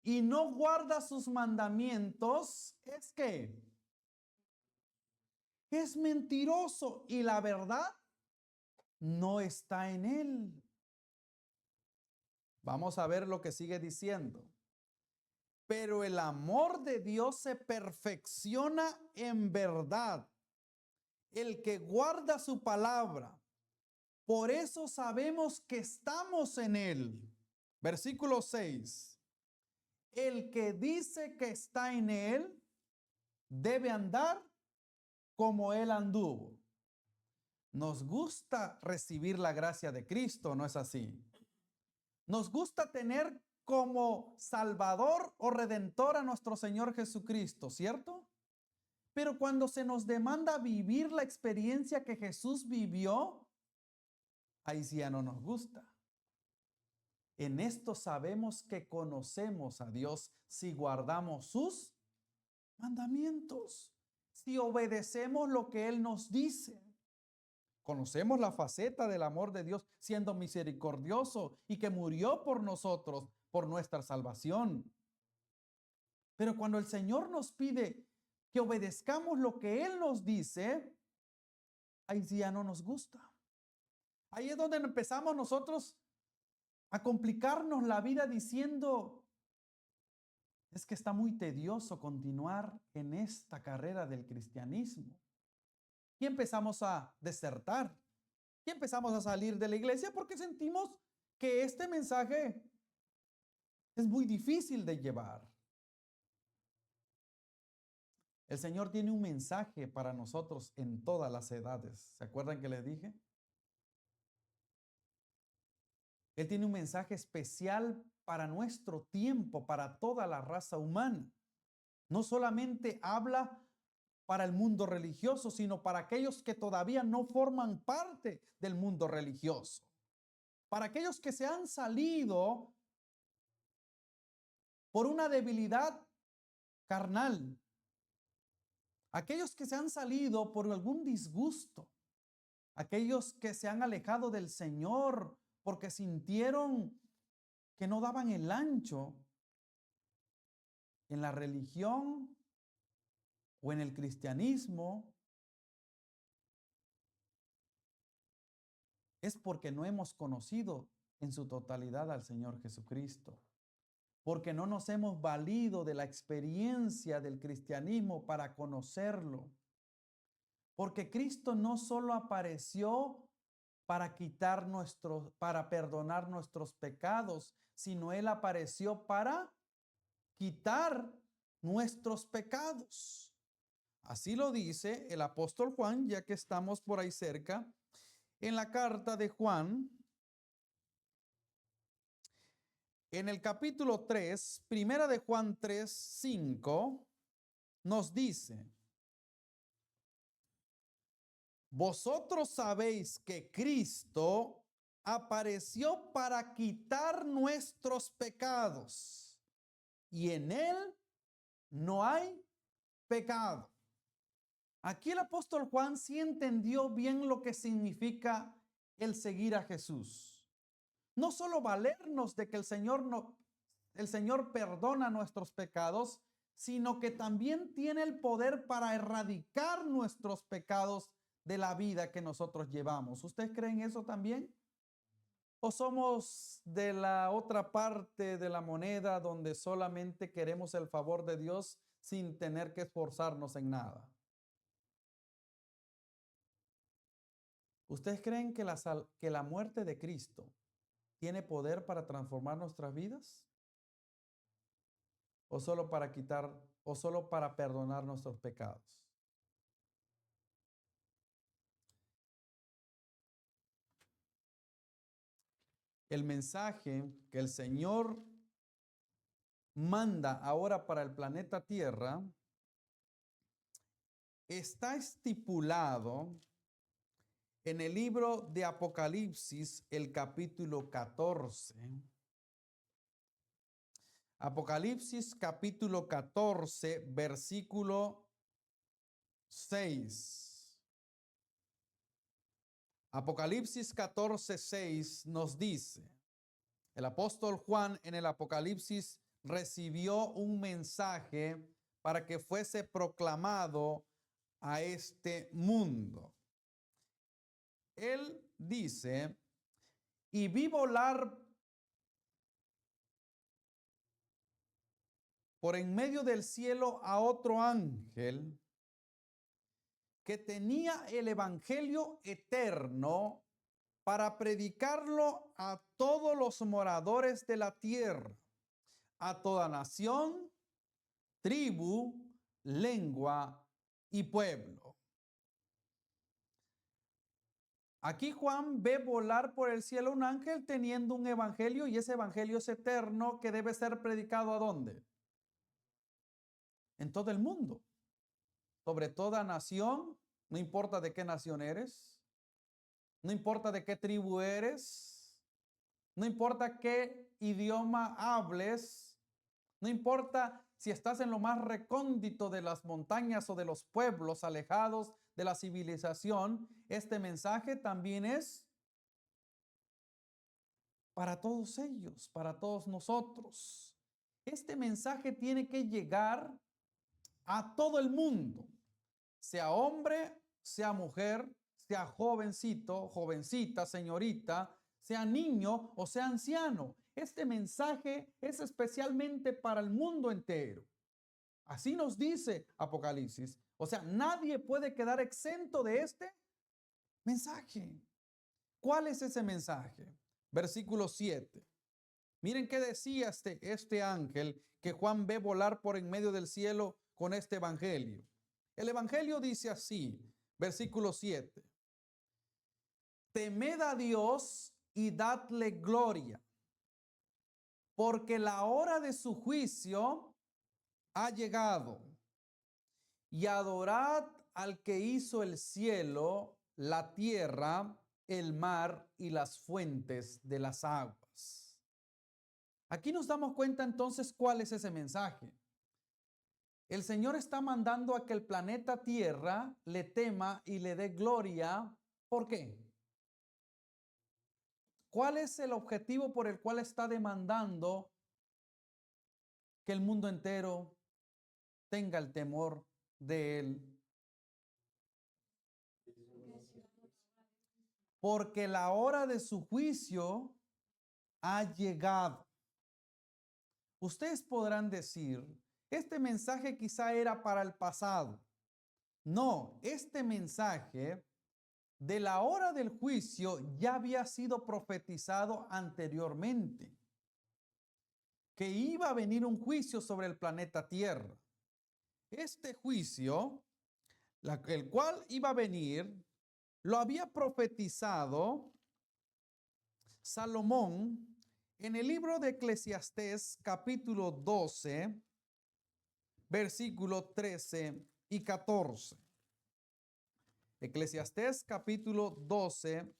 y no guarda sus mandamientos, es que es mentiroso y la verdad no está en él. Vamos a ver lo que sigue diciendo. Pero el amor de Dios se perfecciona en verdad. El que guarda su palabra. Por eso sabemos que estamos en él. Versículo 6. El que dice que está en él debe andar como él anduvo. Nos gusta recibir la gracia de Cristo, ¿no es así? Nos gusta tener como Salvador o Redentor a nuestro Señor Jesucristo, ¿cierto? Pero cuando se nos demanda vivir la experiencia que Jesús vivió, ahí sí ya no nos gusta. En esto sabemos que conocemos a Dios si guardamos sus mandamientos, si obedecemos lo que Él nos dice. Conocemos la faceta del amor de Dios siendo misericordioso y que murió por nosotros, por nuestra salvación. Pero cuando el Señor nos pide que obedezcamos lo que Él nos dice, ahí sí ya no nos gusta. Ahí es donde empezamos nosotros a complicarnos la vida diciendo, es que está muy tedioso continuar en esta carrera del cristianismo. Y empezamos a desertar. Y empezamos a salir de la iglesia porque sentimos que este mensaje es muy difícil de llevar. El Señor tiene un mensaje para nosotros en todas las edades. ¿Se acuerdan que les dije? Él tiene un mensaje especial para nuestro tiempo, para toda la raza humana. No solamente habla para el mundo religioso, sino para aquellos que todavía no forman parte del mundo religioso. Para aquellos que se han salido por una debilidad carnal. Aquellos que se han salido por algún disgusto. Aquellos que se han alejado del Señor porque sintieron que no daban el ancho en la religión o en el cristianismo, es porque no hemos conocido en su totalidad al Señor Jesucristo. porque no nos hemos valido de la experiencia del cristianismo para conocerlo. Porque Cristo no solo apareció para para perdonar nuestros pecados, sino Él apareció para quitar nuestros pecados. Así lo dice el apóstol Juan, ya que estamos por ahí cerca, en la carta de Juan, en el capítulo 3, primera de Juan 3, 5, nos dice: vosotros sabéis que Cristo apareció para quitar nuestros pecados, y en Él no hay pecado. Aquí el apóstol Juan sí entendió bien lo que significa el seguir a Jesús. No solo valernos de que el Señor perdona nuestros pecados, sino que también tiene el poder para erradicar nuestros pecados de la vida que nosotros llevamos. ¿Ustedes creen eso también? ¿O somos de la otra parte de la moneda donde solamente queremos el favor de Dios sin tener que esforzarnos en nada? ¿Ustedes creen que la muerte de Cristo tiene poder para transformar nuestras vidas? ¿O solo para o solo para perdonar nuestros pecados? El mensaje que el Señor manda ahora para el planeta Tierra está estipulado en el libro de Apocalipsis, el capítulo 14. Apocalipsis capítulo 14, versículo 6. Apocalipsis 14, 6 nos dice: el apóstol Juan en el Apocalipsis recibió un mensaje para que fuese proclamado a este mundo. Él dice: y vi volar por en medio del cielo a otro ángel que tenía el evangelio eterno para predicarlo a todos los moradores de la tierra, a toda nación, tribu, lengua y pueblo. Aquí Juan ve volar por el cielo un ángel teniendo un evangelio, y ese evangelio es eterno, que debe ser predicado ¿a dónde? En todo el mundo, sobre toda nación, no importa de qué nación eres, no importa de qué tribu eres, no importa qué idioma hables, no importa si estás en lo más recóndito de las montañas o de los pueblos alejados de la civilización, este mensaje también es para todos ellos, para todos nosotros. Este mensaje tiene que llegar a todo el mundo, sea hombre, sea mujer, sea jovencito, jovencita, señorita, sea niño o sea anciano. Este mensaje es especialmente para el mundo entero. Así nos dice Apocalipsis. O sea, nadie puede quedar exento de este mensaje. ¿Cuál es ese mensaje? Versículo 7. Miren qué decía este ángel que Juan ve volar por en medio del cielo con este evangelio. El evangelio dice así, versículo 7. Temed a Dios y dadle gloria, porque la hora de su juicio ha llegado, y adorad al que hizo el cielo, la tierra, el mar y las fuentes de las aguas. Aquí nos damos cuenta entonces cuál es ese mensaje. El Señor está mandando a que el planeta Tierra le tema y le dé gloria. ¿Por qué? ¿Cuál es el objetivo por el cual está demandando que el mundo entero tenga el temor de Él? Porque la hora de su juicio ha llegado. Ustedes podrán decir, este mensaje quizá era para el pasado. No, este mensaje de la hora del juicio ya había sido profetizado anteriormente, que iba a venir un juicio sobre el planeta Tierra. Este juicio, el cual iba a venir, lo había profetizado Salomón en el libro de Eclesiastés, capítulo 12, versículo 13 y 14. Eclesiastés, capítulo 12,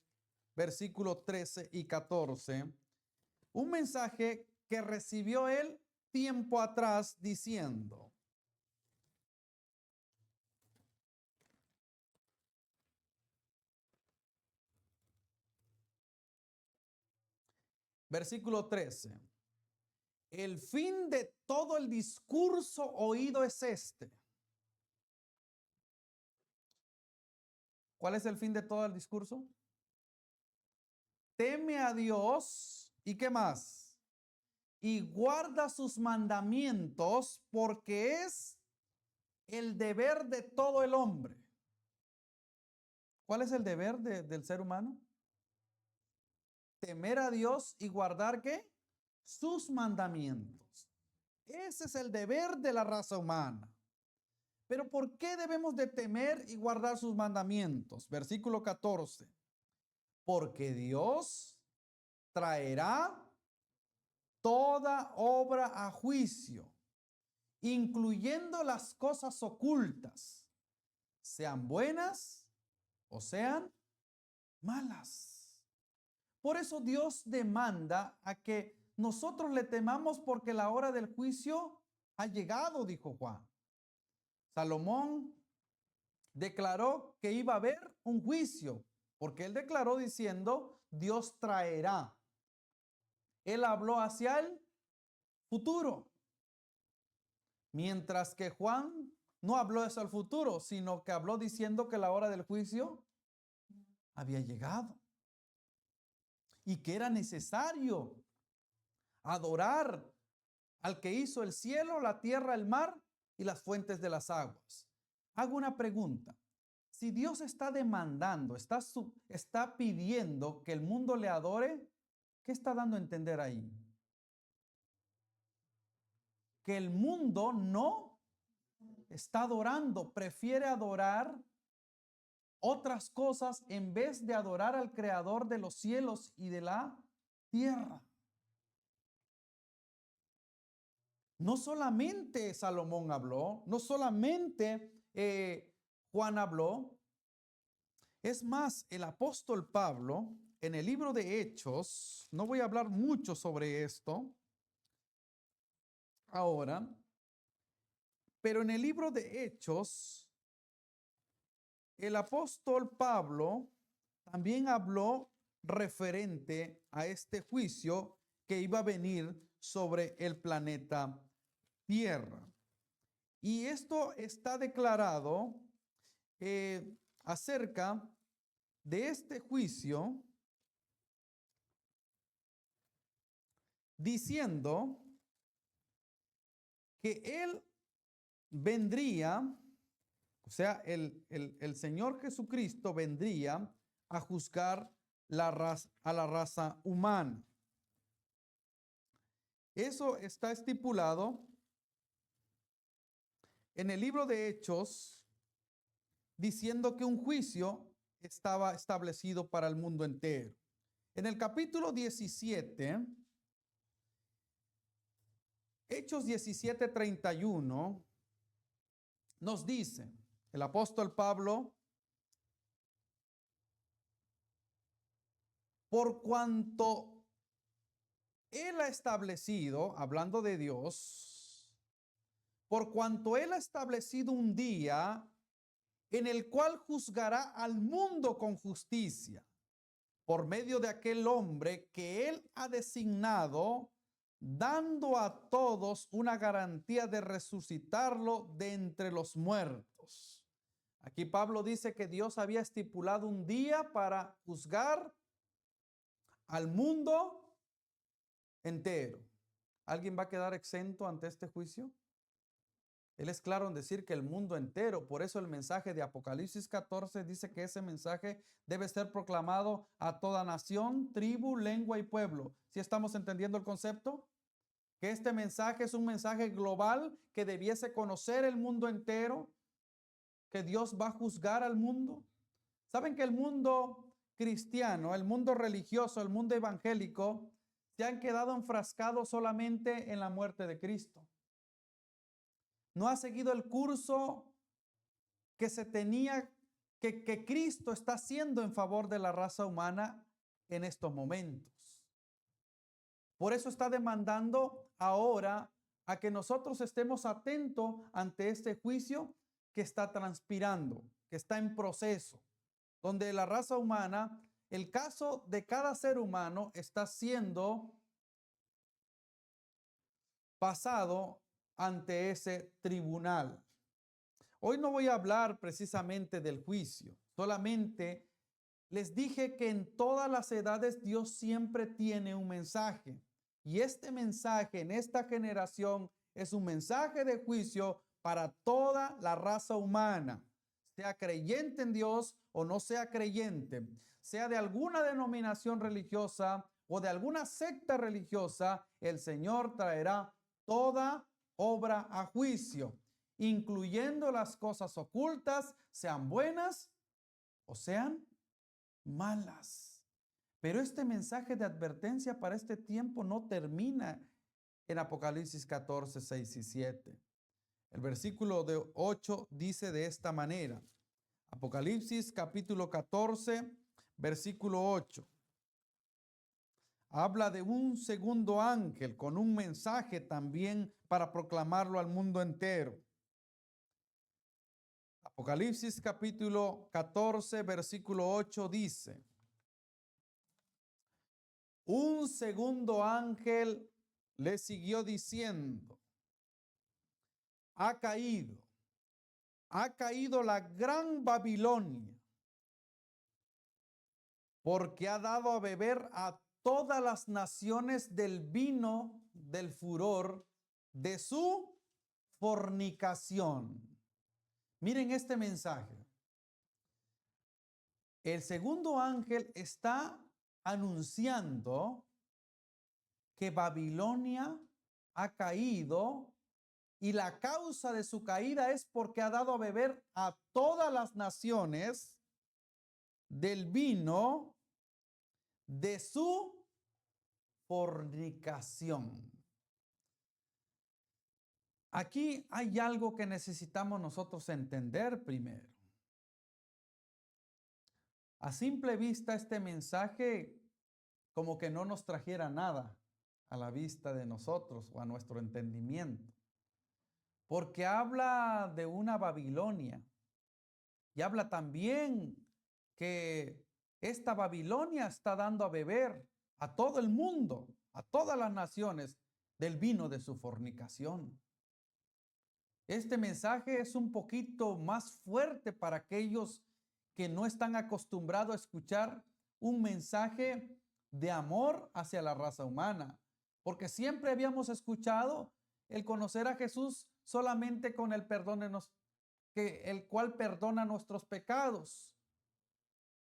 versículo 13 y 14. Un mensaje que recibió él tiempo atrás diciendo: versículo 13. El fin de todo el discurso oído es este. ¿Cuál es el fin de todo el discurso? Teme a Dios y ¿qué más? Y guarda sus mandamientos, porque es el deber de todo el hombre. ¿Cuál es el deber del ser humano? Temer a Dios y guardar ¿qué? Sus mandamientos. Ese es el deber de la raza humana. Pero ¿por qué debemos de temer y guardar sus mandamientos? Versículo 14. Porque Dios traerá toda obra a juicio, incluyendo las cosas ocultas, sean buenas o sean malas. Por eso Dios demanda a que nosotros le temamos, porque la hora del juicio ha llegado, dijo Juan. Salomón declaró que iba a haber un juicio, porque él declaró diciendo, Dios traerá. Él habló hacia el futuro. Mientras que Juan no habló eso al futuro, sino que habló diciendo que la hora del juicio había llegado. Y que era necesario adorar al que hizo el cielo, la tierra, el mar y las fuentes de las aguas. Hago una pregunta. Si Dios está demandando, está pidiendo que el mundo le adore, ¿qué está dando a entender ahí? Que el mundo no está adorando, prefiere adorar otras cosas en vez de adorar al Creador de los cielos y de la tierra. No solamente Salomón habló, no solamente Juan habló. Es más, el apóstol Pablo, en el libro de Hechos, no voy a hablar mucho sobre esto ahora, pero en el libro de Hechos, el apóstol Pablo también habló referente a este juicio que iba a venir sobre el planeta Tierra. Y esto está declarado acerca de este juicio, diciendo que él vendría, o sea, el Señor Jesucristo vendría a juzgar a la raza humana. Eso está estipulado en el libro de Hechos, diciendo que un juicio estaba establecido para el mundo entero. En el capítulo 17, Hechos 17:31, nos dice el apóstol Pablo: por cuanto Él ha establecido, hablando de Dios, por cuanto Él ha establecido un día en el cual juzgará al mundo con justicia, por medio de aquel hombre que Él ha designado, dando a todos una garantía de resucitarlo de entre los muertos. Aquí Pablo dice que Dios había estipulado un día para juzgar al mundo entero. ¿Alguien va a quedar exento ante este juicio? Él es claro en decir que el mundo entero, por eso el mensaje de Apocalipsis 14 dice que ese mensaje debe ser proclamado a toda nación, tribu, lengua y pueblo. ¿Sí estamos entendiendo el concepto? Que este mensaje es un mensaje global que debiese conocer el mundo entero, que Dios va a juzgar al mundo. ¿Saben que el mundo cristiano, el mundo religioso, el mundo evangélico, se han quedado enfrascados solamente en la muerte de Cristo? No ha seguido el curso que se tenía, que Cristo está haciendo en favor de la raza humana en estos momentos. Por eso está demandando ahora a que nosotros estemos atentos ante este juicio que está transpirando, que está en proceso, donde la raza humana, el caso de cada ser humano está siendo pasado ante ese tribunal. Hoy no voy a hablar precisamente del juicio, solamente les dije que en todas las edades Dios siempre tiene un mensaje. Y este mensaje en esta generación es un mensaje de juicio para toda la raza humana, sea creyente en Dios o no sea creyente, sea de alguna denominación religiosa o de alguna secta religiosa, el Señor traerá toda obra a juicio, incluyendo las cosas ocultas, sean buenas o sean malas. Pero este mensaje de advertencia para este tiempo no termina en Apocalipsis 14, 6 y 7. El versículo de 8 dice de esta manera. Apocalipsis capítulo 14, versículo 8. Habla de un segundo ángel con un mensaje también para proclamarlo al mundo entero. Apocalipsis capítulo 14, versículo 8 dice: un segundo ángel le siguió diciendo: ha caído la gran Babilonia, porque ha dado a beber a todas las naciones del vino del furor de su fornicación. Miren este mensaje. El segundo ángel está anunciando que Babilonia ha caído y la causa de su caída es porque ha dado a beber a todas las naciones del vino de su fornicación. Aquí hay algo que necesitamos nosotros entender primero. A simple vista, este mensaje como que no nos trajera nada a la vista de nosotros o a nuestro entendimiento, porque habla de una Babilonia y habla también que esta Babilonia está dando a beber a todo el mundo, a todas las naciones, del vino de su fornicación. Este mensaje es un poquito más fuerte para aquellos que no están acostumbrados a escuchar un mensaje de amor hacia la raza humana, porque siempre habíamos escuchado el conocer a Jesús solamente con el perdón el cual perdona nuestros pecados.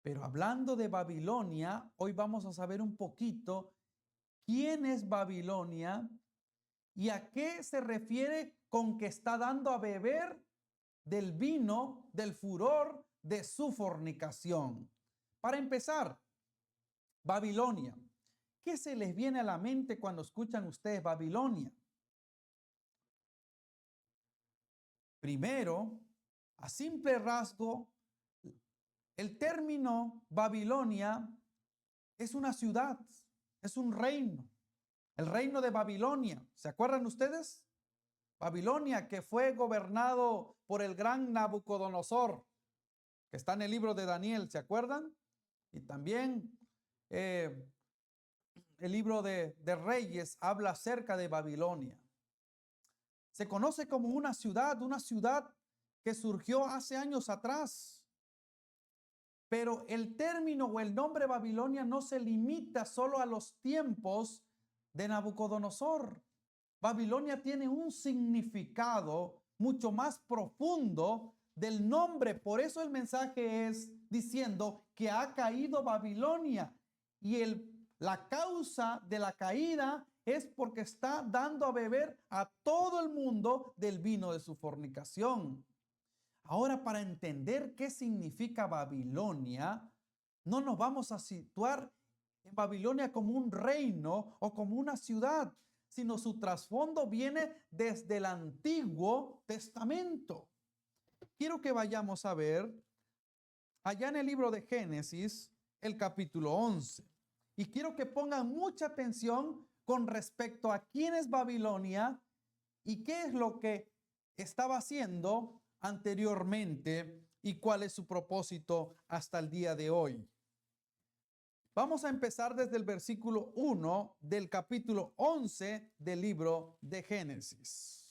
Pero hablando de Babilonia, hoy vamos a saber un poquito quién es Babilonia y a qué se refiere con que está dando a beber del vino, del furor de su fornicación. Para empezar, Babilonia. ¿Qué se les viene a la mente cuando escuchan ustedes Babilonia? Primero, a simple rasgo, el término Babilonia es una ciudad, es un reino. El reino de Babilonia. ¿Se acuerdan ustedes? Babilonia, que fue gobernado por el gran Nabucodonosor, que está en el libro de Daniel, ¿se acuerdan? Y también el libro de Reyes habla acerca de Babilonia. Se conoce como una ciudad que surgió hace años atrás. Pero el término o el nombre Babilonia no se limita solo a los tiempos de Nabucodonosor. Babilonia tiene un significado mucho más profundo del nombre. Por eso el mensaje es diciendo que ha caído Babilonia. Y la causa de la caída es porque está dando a beber a todo el mundo del vino de su fornicación. Ahora, para entender qué significa Babilonia, no nos vamos a situar en Babilonia como un reino o como una ciudad, sino su trasfondo viene desde el Antiguo Testamento. Quiero que vayamos a ver allá en el libro de Génesis, el capítulo 11. Y quiero que pongan mucha atención con respecto a quién es Babilonia y qué es lo que estaba haciendo anteriormente y cuál es su propósito hasta el día de hoy. Vamos a empezar desde el versículo 1 del capítulo 11 del libro de Génesis.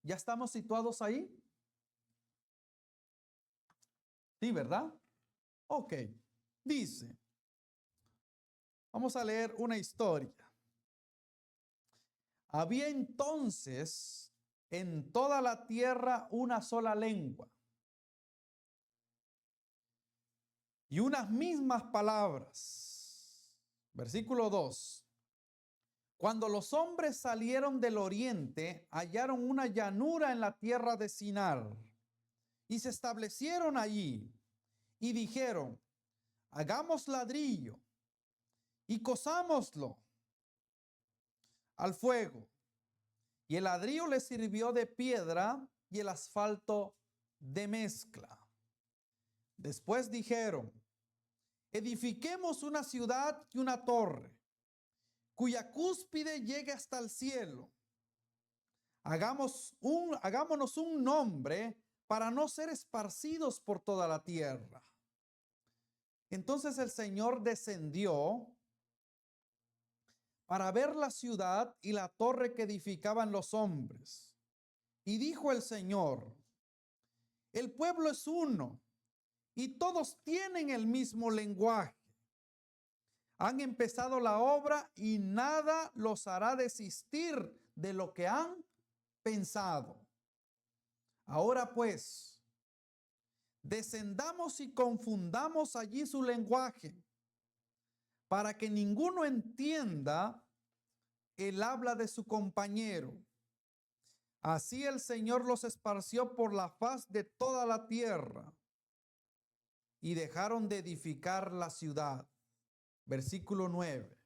¿Ya estamos situados ahí? Sí, ¿verdad? Ok. Dice, vamos a leer una historia. Había entonces en toda la tierra una sola lengua y unas mismas palabras. Versículo 2. Cuando los hombres salieron del oriente, hallaron una llanura en la tierra de Sinar y se establecieron allí y dijeron, hagamos ladrillo y cosámoslo al fuego. Y el ladrillo les sirvió de piedra y el asfalto de mezcla. Después dijeron, edifiquemos una ciudad y una torre, cuya cúspide llegue hasta el cielo. Hagámonos un nombre para no ser esparcidos por toda la tierra. Entonces el Señor descendió para ver la ciudad y la torre que edificaban los hombres. Y dijo el Señor, el pueblo es uno y todos tienen el mismo lenguaje. Han empezado la obra y nada los hará desistir de lo que han pensado. Ahora pues, descendamos y confundamos allí su lenguaje, para que ninguno entienda el habla de su compañero. Así el Señor los esparció por la faz de toda la tierra y dejaron de edificar la ciudad. Versículo 9,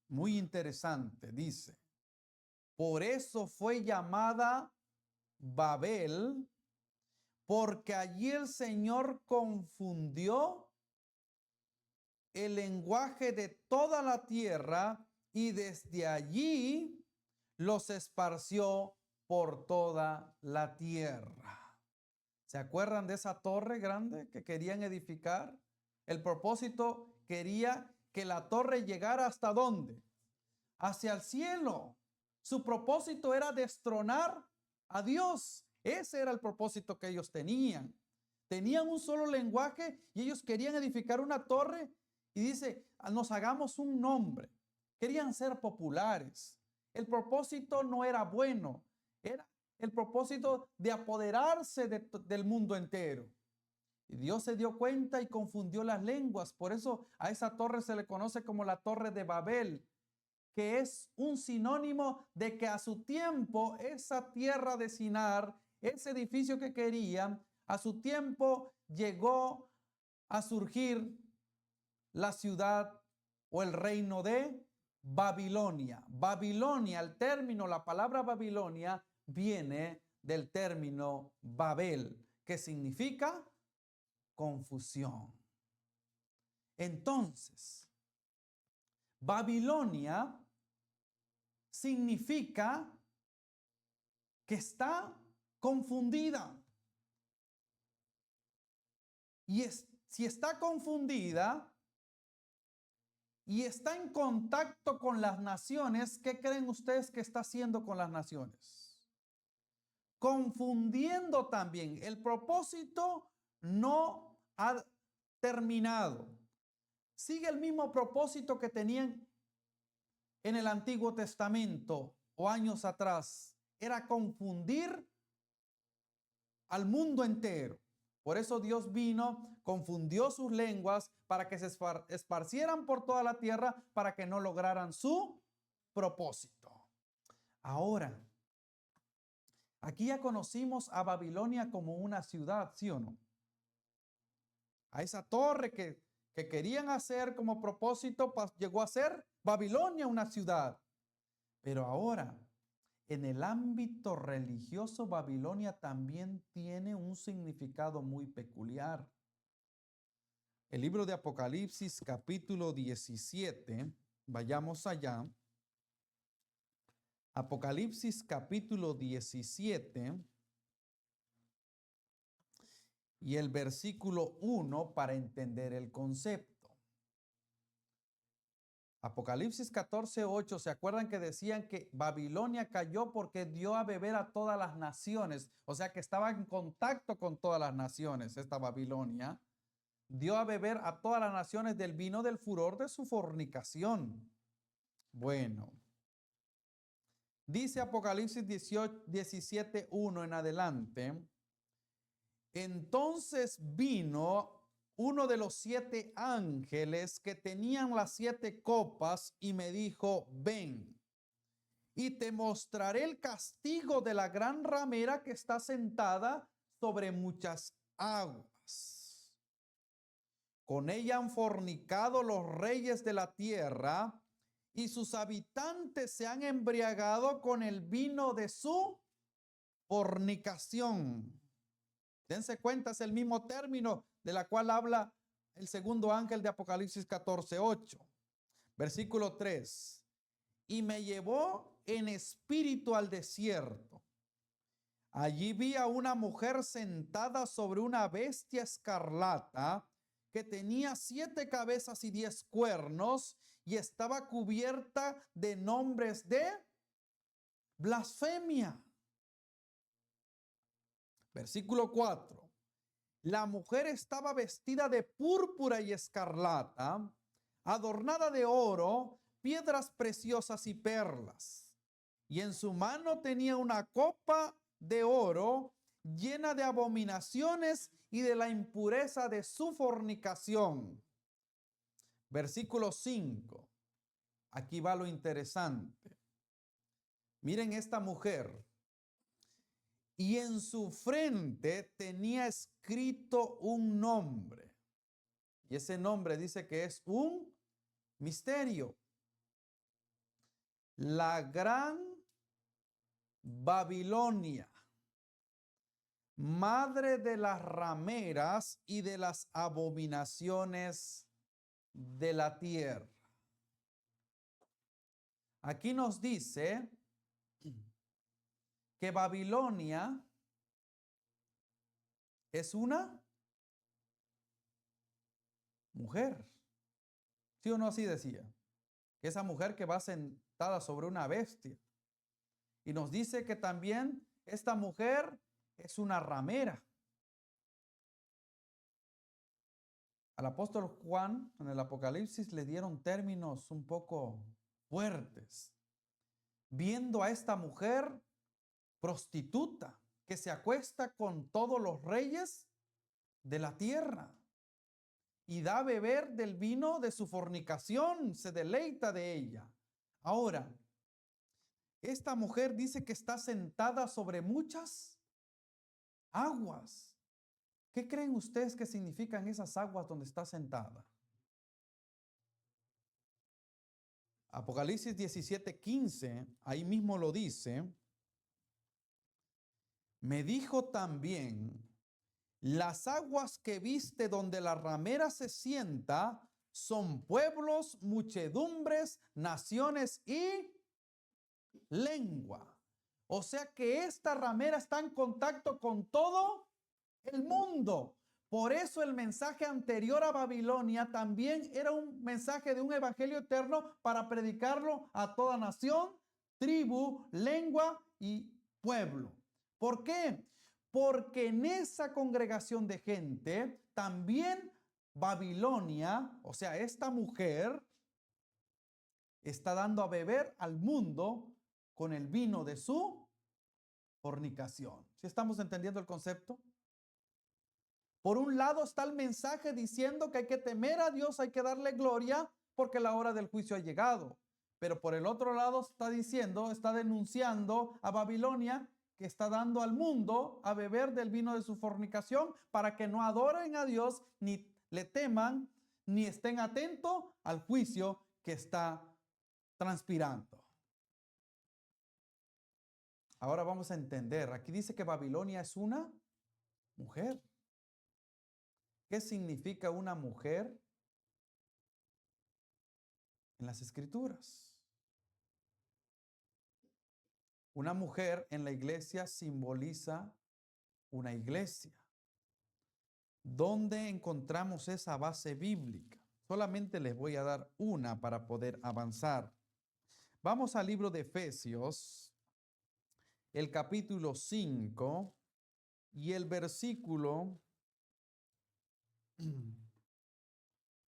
muy interesante, dice, por eso fue llamada Babel, porque allí el Señor confundió el lenguaje de toda la tierra y desde allí los esparció por toda la tierra. ¿Se acuerdan de esa torre grande que querían edificar? El propósito quería que la torre llegara ¿hasta dónde? Hacia el cielo. Su propósito era destronar a Dios. Ese era el propósito que ellos tenían. Tenían un solo lenguaje y ellos querían edificar una torre. Y dice, nos hagamos un nombre. Querían ser populares. El propósito no era bueno. Era el propósito de apoderarse del mundo entero. Y Dios se dio cuenta y confundió las lenguas. Por eso a esa torre se le conoce como la Torre de Babel, que es un sinónimo de que a su tiempo esa tierra de Sinar, ese edificio que querían, a su tiempo llegó a surgir la ciudad o el reino de Babilonia. Babilonia, el término, la palabra Babilonia viene del término Babel, que significa confusión. Entonces, Babilonia significa que está confundida. Y si está confundida y está en contacto con las naciones, ¿qué creen ustedes que está haciendo con las naciones? Confundiendo también. El propósito no ha terminado. Sigue el mismo propósito que tenían en el Antiguo Testamento. o años atrás era confundir al mundo entero. Por eso Dios vino, confundió sus lenguas para que se esparcieran por toda la tierra para que no lograran su propósito. Ahora, aquí ya conocimos a Babilonia como una ciudad, ¿sí o no? A esa torre que querían hacer como propósito, llegó a ser Babilonia una ciudad. Pero ahora, en el ámbito religioso, Babilonia también tiene un significado muy peculiar. El libro de Apocalipsis, capítulo 17, vayamos allá. Apocalipsis, capítulo 17, y el versículo 1 para entender el concepto. Apocalipsis 14:8, ¿se acuerdan que decían que Babilonia cayó porque dio a beber a todas las naciones? O sea que estaba en contacto con todas las naciones, esta Babilonia. Dio a beber a todas las naciones del vino del furor de su fornicación. Bueno, dice Apocalipsis 17:1 en adelante. Entonces vino uno de los 7 ángeles que tenían las 7 copas y me dijo, ven, y te mostraré el castigo de la gran ramera que está sentada sobre muchas aguas. Con ella han fornicado los reyes de la tierra y sus habitantes se han embriagado con el vino de su fornicación. Dense cuenta, es el mismo término de la cual habla el segundo ángel de Apocalipsis 14:8. Versículo 3. Y me llevó en espíritu al desierto. Allí vi a una mujer sentada sobre una bestia escarlata que tenía 7 cabezas y 10 cuernos y estaba cubierta de nombres de blasfemia. Versículo 4. La mujer estaba vestida de púrpura y escarlata, adornada de oro, piedras preciosas y perlas. Y en su mano tenía una copa de oro llena de abominaciones y de la impureza de su fornicación. Versículo 5. Aquí va lo interesante. Miren esta mujer. Y en su frente tenía escrito un nombre. Y ese nombre dice que es un misterio. La gran Babilonia, madre de las rameras y de las abominaciones de la tierra. Aquí nos dice que Babilonia es una mujer. ¿Sí o no así decía? Que esa mujer que va sentada sobre una bestia. Y nos dice que también esta mujer es una ramera. Al apóstol Juan en el Apocalipsis le dieron términos un poco fuertes. Viendo a esta mujer prostituta que se acuesta con todos los reyes de la tierra y da a beber del vino de su fornicación, se deleita de ella. Ahora, esta mujer dice que está sentada sobre muchas aguas. ¿Qué creen ustedes que significan esas aguas donde está sentada? Apocalipsis 17:15, ahí mismo lo dice. Me dijo también, las aguas que viste donde la ramera se sienta son pueblos, muchedumbres, naciones y lengua. O sea que esta ramera está en contacto con todo el mundo. Por eso el mensaje anterior a Babilonia también era un mensaje de un evangelio eterno para predicarlo a toda nación, tribu, lengua y pueblo. ¿Por qué? Porque en esa congregación de gente también Babilonia, o sea, esta mujer está dando a beber al mundo con el vino de su fornicación. ¿Sí estamos entendiendo el concepto? Por un lado está el mensaje diciendo que hay que temer a Dios, hay que darle gloria porque la hora del juicio ha llegado. Pero por el otro lado está diciendo, está denunciando a Babilonia que está dando al mundo a beber del vino de su fornicación para que no adoren a Dios, ni le teman, ni estén atentos al juicio que está transpirando. Ahora vamos a entender. Aquí dice que Babilonia es una mujer. ¿Qué significa una mujer en las Escrituras? Una mujer en la iglesia simboliza una iglesia. ¿Dónde encontramos esa base bíblica? Solamente les voy a dar una para poder avanzar. Vamos al libro de Efesios, el capítulo 5 y el versículo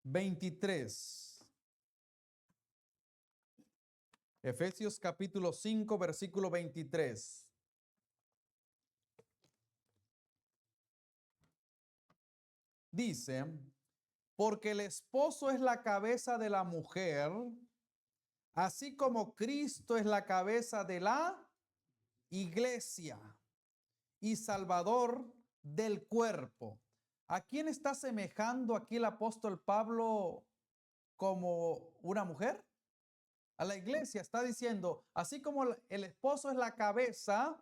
23. Efesios capítulo 5, versículo 23. Dice, porque el esposo es la cabeza de la mujer, así como Cristo es la cabeza de la iglesia y Salvador del cuerpo. ¿A quién está semejando aquí el apóstol Pablo como una mujer? A la iglesia. Está diciendo, así como el esposo es la cabeza,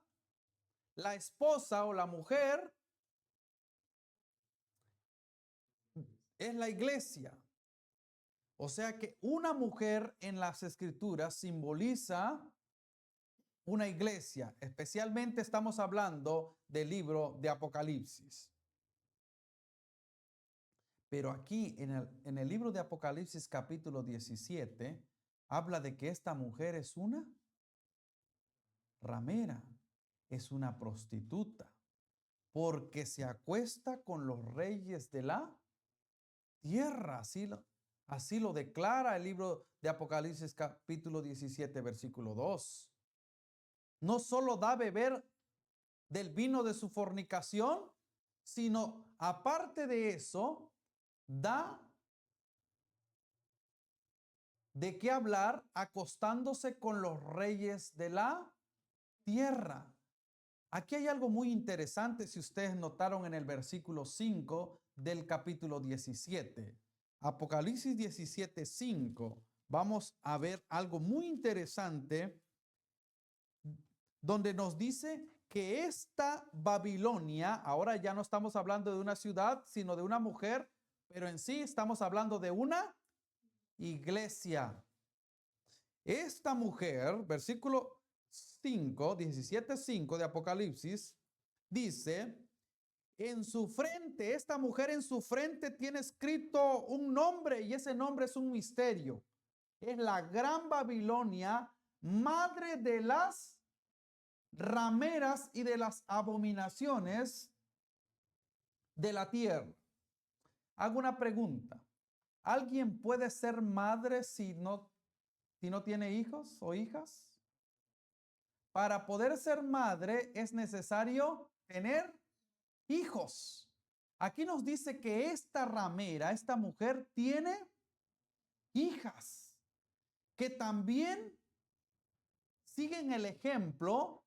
la esposa o la mujer es la iglesia. O sea que una mujer en las Escrituras simboliza una iglesia. Especialmente estamos hablando del libro de Apocalipsis. Pero aquí en el libro de Apocalipsis capítulo 17 habla de que esta mujer es una ramera, es una prostituta, porque se acuesta con los reyes de la tierra. Así lo declara el libro de Apocalipsis capítulo 17 versículo 2. No solo da a beber del vino de su fornicación, sino aparte de eso, da de qué hablar acostándose con los reyes de la tierra. Aquí hay algo muy interesante si ustedes notaron en el versículo 5 del capítulo 17. Apocalipsis 17, 5. Vamos a ver algo muy interesante donde nos dice que esta Babilonia, ahora ya no estamos hablando de una ciudad, sino de una mujer, pero en sí estamos hablando de una iglesia. Esta mujer, versículo 5, 17:5 de Apocalipsis, dice, en su frente, esta mujer en su frente tiene escrito un nombre y ese nombre es un misterio. Es la gran Babilonia, madre de las rameras y de las abominaciones de la tierra. Hago una pregunta. ¿Alguien puede ser madre si no tiene hijos o hijas? Para poder ser madre es necesario tener hijos. Aquí nos dice que esta ramera, esta mujer tiene hijas que también siguen el ejemplo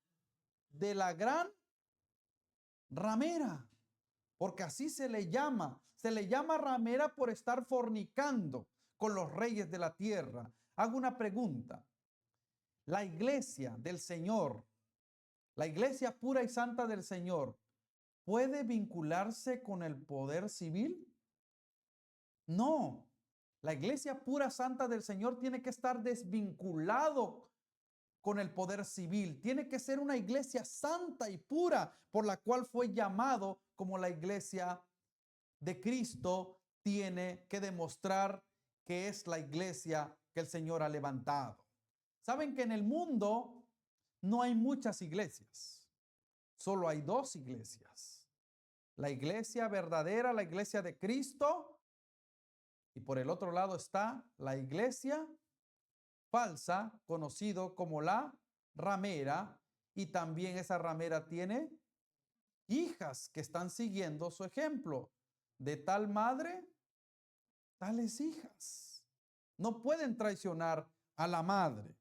de la gran ramera, porque así se le llama ramera por estar fornicando con los reyes de la tierra. Hago una pregunta. La iglesia del Señor, la iglesia pura y santa del Señor, ¿puede vincularse con el poder civil? No. La iglesia pura santa del Señor tiene que estar desvinculado con el poder civil. Tiene que ser una iglesia santa y pura, por la cual fue llamado como la iglesia de Cristo. Tiene que demostrar que es la iglesia que el Señor ha levantado. Saben que en el mundo no hay muchas iglesias. Solo hay dos iglesias. La iglesia verdadera, la iglesia de Cristo. Y por el otro lado está la iglesia falsa, conocido como la ramera y también esa ramera tiene hijas que están siguiendo su ejemplo. De tal madre, tales hijas. No pueden traicionar a la madre.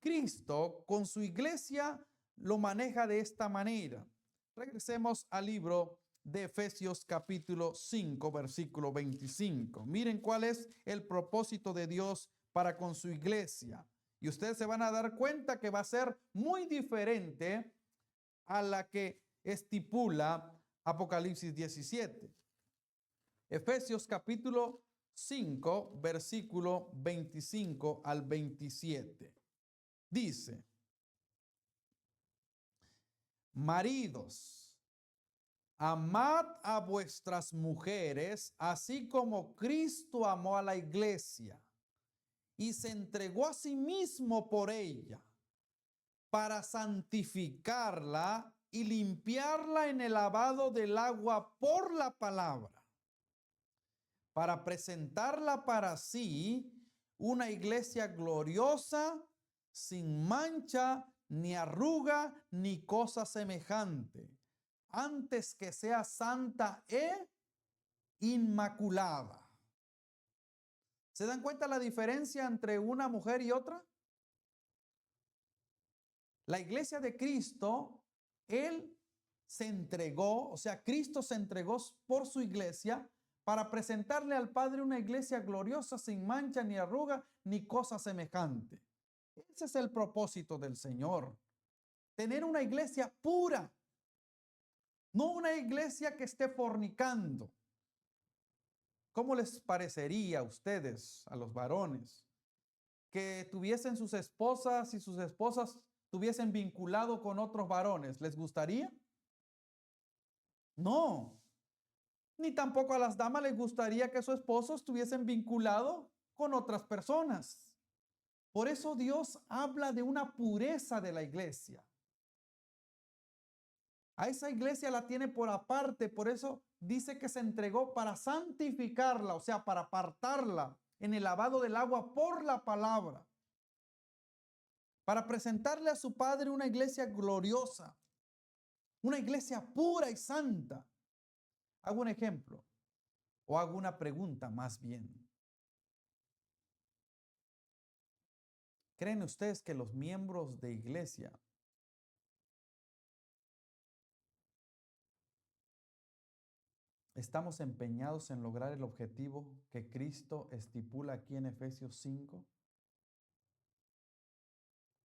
Cristo con su iglesia lo maneja de esta manera. Regresemos al libro de Efesios capítulo 5, versículo 25. Miren cuál es el propósito de Dios para con su iglesia. Y ustedes se van a dar cuenta que va a ser muy diferente a la que estipula Apocalipsis 17. Efesios capítulo 5, versículo 25 al 27. Dice: maridos, amad a vuestras mujeres, así como Cristo amó a la iglesia y se entregó a sí mismo por ella, para santificarla y limpiarla en el lavado del agua por la palabra, para presentarla para sí una iglesia gloriosa, sin mancha, ni arruga, ni cosa semejante, antes que sea santa e inmaculada. ¿Se dan cuenta la diferencia entre una mujer y otra? La iglesia de Cristo, Él se entregó, o sea, Cristo se entregó por su iglesia para presentarle al Padre una iglesia gloriosa, sin mancha, ni arruga, ni cosa semejante. Ese es el propósito del Señor. Tener una iglesia pura, no una iglesia que esté fornicando. ¿Cómo les parecería a ustedes, a los varones, que tuviesen sus esposas y sus esposas tuviesen vinculado con otros varones? ¿Les gustaría? No. Ni tampoco a las damas les gustaría que su esposo estuviesen vinculado con otras personas. Por eso Dios habla de una pureza de la iglesia. A esa iglesia la tiene por aparte, por eso dice que se entregó para santificarla, o sea, para apartarla en el lavado del agua por la palabra, para presentarle a su Padre una iglesia gloriosa, una iglesia pura y santa. Hago un ejemplo, o hago una pregunta más bien. ¿Creen ustedes que los miembros de iglesia estamos empeñados en lograr el objetivo que Cristo estipula aquí en Efesios 5?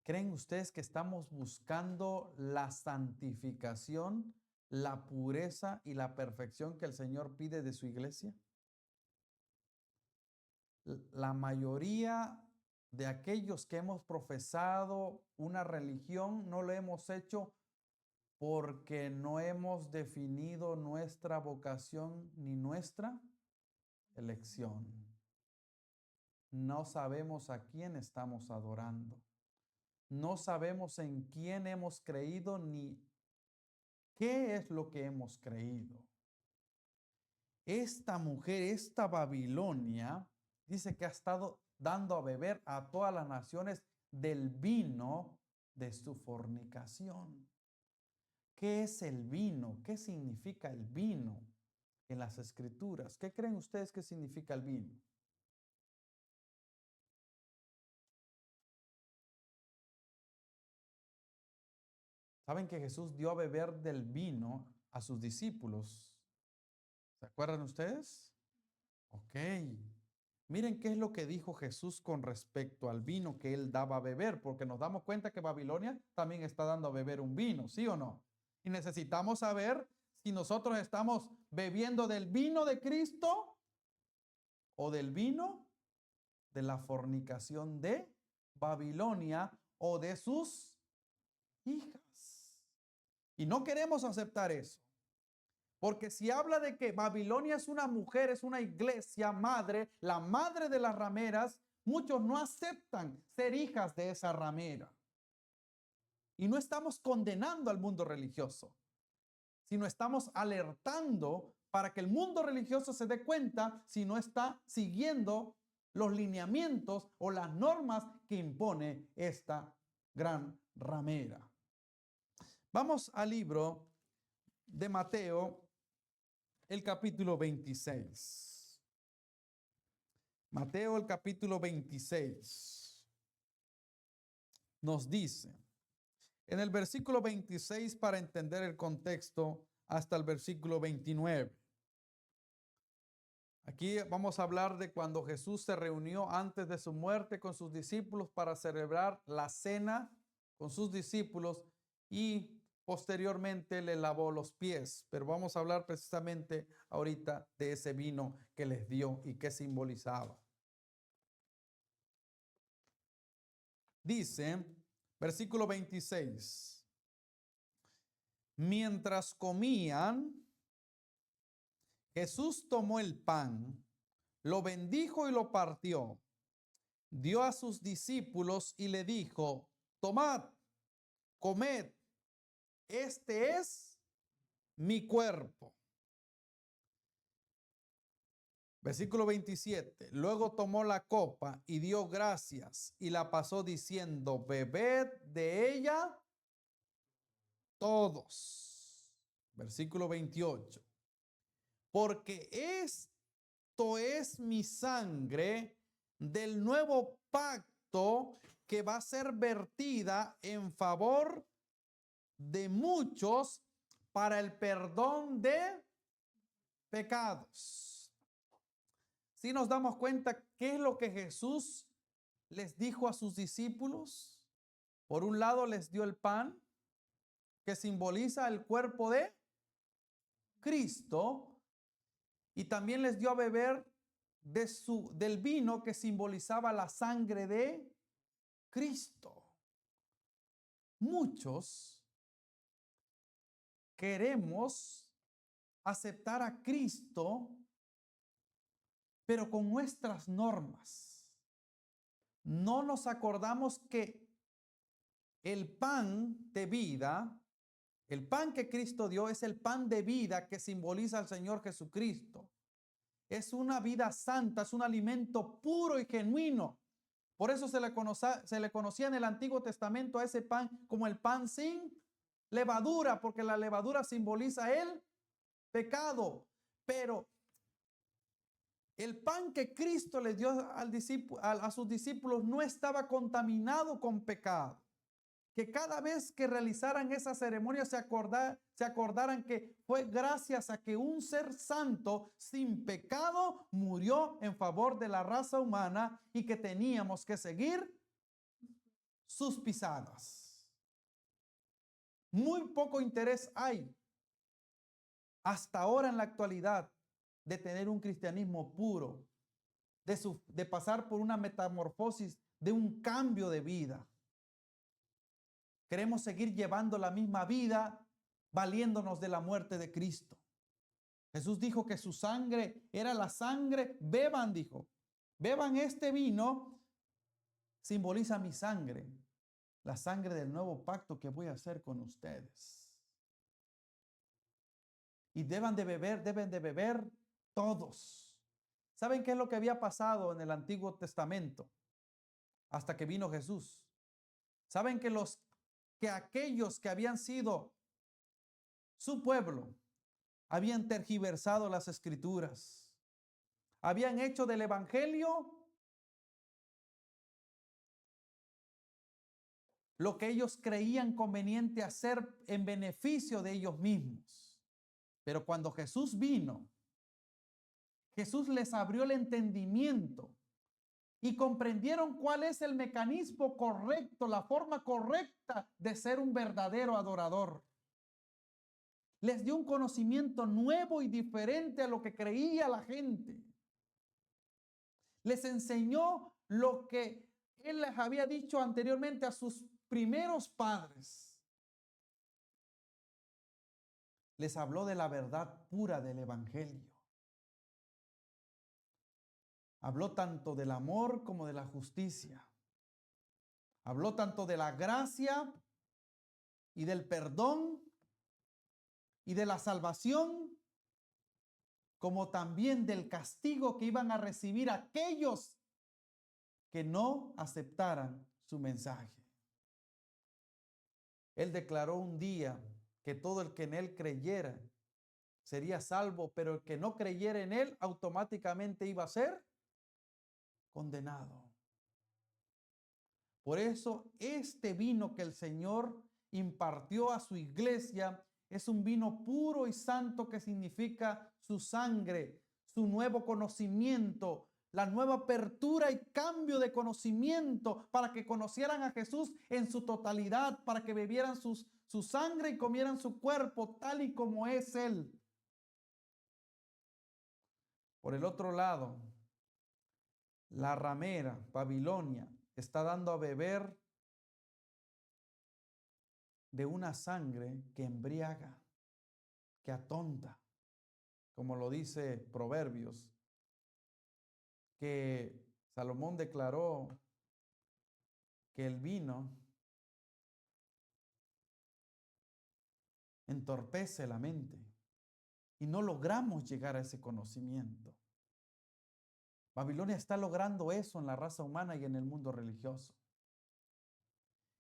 ¿Creen ustedes que estamos buscando la santificación, la pureza y la perfección que el Señor pide de su iglesia? La mayoría de aquellos que hemos profesado una religión no lo hemos hecho porque no hemos definido nuestra vocación ni nuestra elección. No sabemos a quién estamos adorando. No sabemos en quién hemos creído ni qué es lo que hemos creído. Esta mujer, esta Babilonia, dice que ha estado dando a beber a todas las naciones del vino de su fornicación. ¿Qué es el vino? ¿Qué significa el vino en las Escrituras? ¿Qué creen ustedes que significa el vino? ¿Saben que Jesús dio a beber del vino a sus discípulos? ¿Se acuerdan ustedes? Ok. Miren qué es lo que dijo Jesús con respecto al vino que él daba a beber, porque nos damos cuenta que Babilonia también está dando a beber un vino, ¿sí o no? Y necesitamos saber si nosotros estamos bebiendo del vino de Cristo o del vino de la fornicación de Babilonia o de sus hijas. Y no queremos aceptar eso. Porque si habla de que Babilonia es una mujer, es una iglesia madre, la madre de las rameras, muchos no aceptan ser hijas de esa ramera. Y no estamos condenando al mundo religioso, sino estamos alertando para que el mundo religioso se dé cuenta si no está siguiendo los lineamientos o las normas que impone esta gran ramera. Vamos al libro de Mateo, el capítulo 26. Mateo, el capítulo 26, nos dice, en el versículo 26, para entender el contexto, hasta el versículo 29. Aquí vamos a hablar de cuando Jesús se reunió antes de su muerte con sus discípulos para celebrar la cena con sus discípulos y posteriormente le lavó los pies. Pero vamos a hablar precisamente ahorita de ese vino que les dio y que simbolizaba. Dice, versículo 26, mientras comían, Jesús tomó el pan, lo bendijo y lo partió. Dio a sus discípulos y le dijo, tomad, comed, este es mi cuerpo. Versículo 27. Luego tomó la copa y dio gracias y la pasó diciendo, bebed de ella todos. Versículo 28. Porque esto es mi sangre del nuevo pacto que va a ser vertida en favor de muchos para el perdón de pecados. Si nos damos cuenta qué es lo que Jesús les dijo a sus discípulos. Por un lado les dio el pan que simboliza el cuerpo de Cristo. Y también les dio a beber del vino que simbolizaba la sangre de Cristo. Muchos queremos aceptar a Cristo, pero con nuestras normas. No nos acordamos que el pan de vida, el pan que Cristo dio es el pan de vida que simboliza al Señor Jesucristo. Es una vida santa, es un alimento puro y genuino. Por eso se le conocía en el Antiguo Testamento a ese pan como el pan sin levadura, porque la levadura simboliza el pecado. Pero el pan que Cristo le dio a sus discípulos no estaba contaminado con pecado. Que cada vez que realizaran esa ceremonia se acordaran que fue gracias a que un ser santo sin pecado murió en favor de la raza humana y que teníamos que seguir sus pisadas. Muy poco interés hay hasta ahora en la actualidad de tener un cristianismo puro, de pasar por una metamorfosis, de un cambio de vida. Queremos seguir llevando la misma vida, valiéndonos de la muerte de Cristo. Jesús dijo que su sangre era la sangre, beban, dijo, beban este vino, simboliza mi sangre, la sangre del nuevo pacto que voy a hacer con ustedes. Y deben de beber todos. ¿Saben qué es lo que había pasado en el Antiguo Testamento? Hasta que vino Jesús. ¿Saben que aquellos que habían sido su pueblo habían tergiversado las escrituras? Habían hecho del evangelio lo que ellos creían conveniente hacer en beneficio de ellos mismos. Pero cuando Jesús vino, Jesús les abrió el entendimiento y comprendieron cuál es el mecanismo correcto, la forma correcta de ser un verdadero adorador. Les dio un conocimiento nuevo y diferente a lo que creía la gente. Les enseñó lo que Él les había dicho anteriormente a sus primeros padres. Les habló de la verdad pura del evangelio. Habló tanto del amor como de la justicia. Habló tanto de la gracia y del perdón y de la salvación, como también del castigo que iban a recibir aquellos que no aceptaran su mensaje. Él declaró un día que todo el que en Él creyera sería salvo, pero el que no creyera en Él automáticamente iba a ser condenado. Por eso este vino que el Señor impartió a su iglesia es un vino puro y santo que significa su sangre, su nuevo conocimiento, la nueva apertura y cambio de conocimiento para que conocieran a Jesús en su totalidad, para que bebieran su sangre y comieran su cuerpo tal y como es Él. Por el otro lado, la ramera, Babilonia, está dando a beber de una sangre que embriaga, que atonta, como lo dice Proverbios, que Salomón declaró que el vino entorpece la mente y no logramos llegar a ese conocimiento. Babilonia está logrando eso en la raza humana y en el mundo religioso.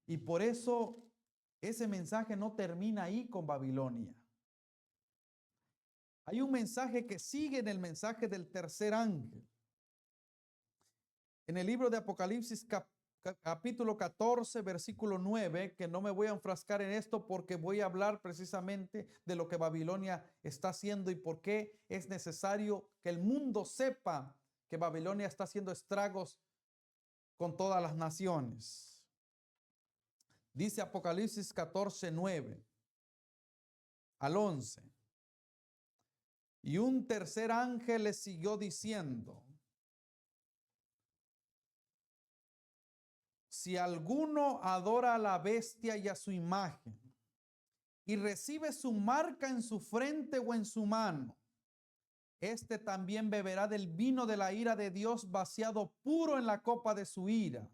Y por eso ese mensaje no termina ahí con Babilonia. Hay un mensaje que sigue en el mensaje del tercer ángel. En el libro de Apocalipsis capítulo 14, versículo 9, que no me voy a enfrascar en esto porque voy a hablar precisamente de lo que Babilonia está haciendo y por qué es necesario que el mundo sepa que Babilonia está haciendo estragos con todas las naciones. Dice Apocalipsis 14, 9 al 11. Y un tercer ángel le siguió diciendo: si alguno adora a la bestia y a su imagen, y recibe su marca en su frente o en su mano, este también beberá del vino de la ira de Dios vaciado puro en la copa de su ira,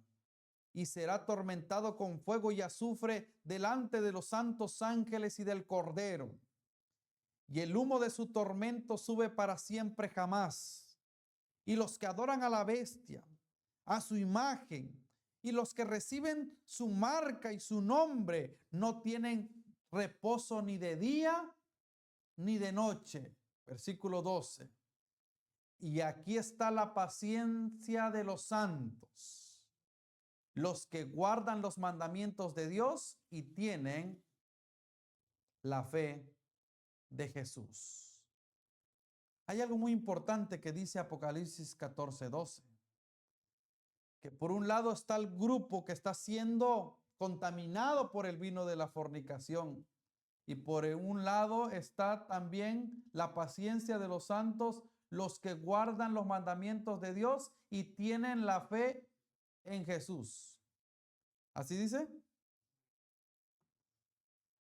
y será atormentado con fuego y azufre delante de los santos ángeles y del Cordero. Y el humo de su tormento sube para siempre jamás. Y los que adoran a la bestia, a su imagen, y los que reciben su marca y su nombre, no tienen reposo ni de día ni de noche. Versículo 12. Y aquí está la paciencia de los santos, los que guardan los mandamientos de Dios y tienen la fe de Jesús. Hay algo muy importante que dice Apocalipsis 14, 12. Que por un lado está el grupo que está siendo contaminado por el vino de la fornicación. Y por un lado está también la paciencia de los santos, los que guardan los mandamientos de Dios y tienen la fe en Jesús. ¿Así dice?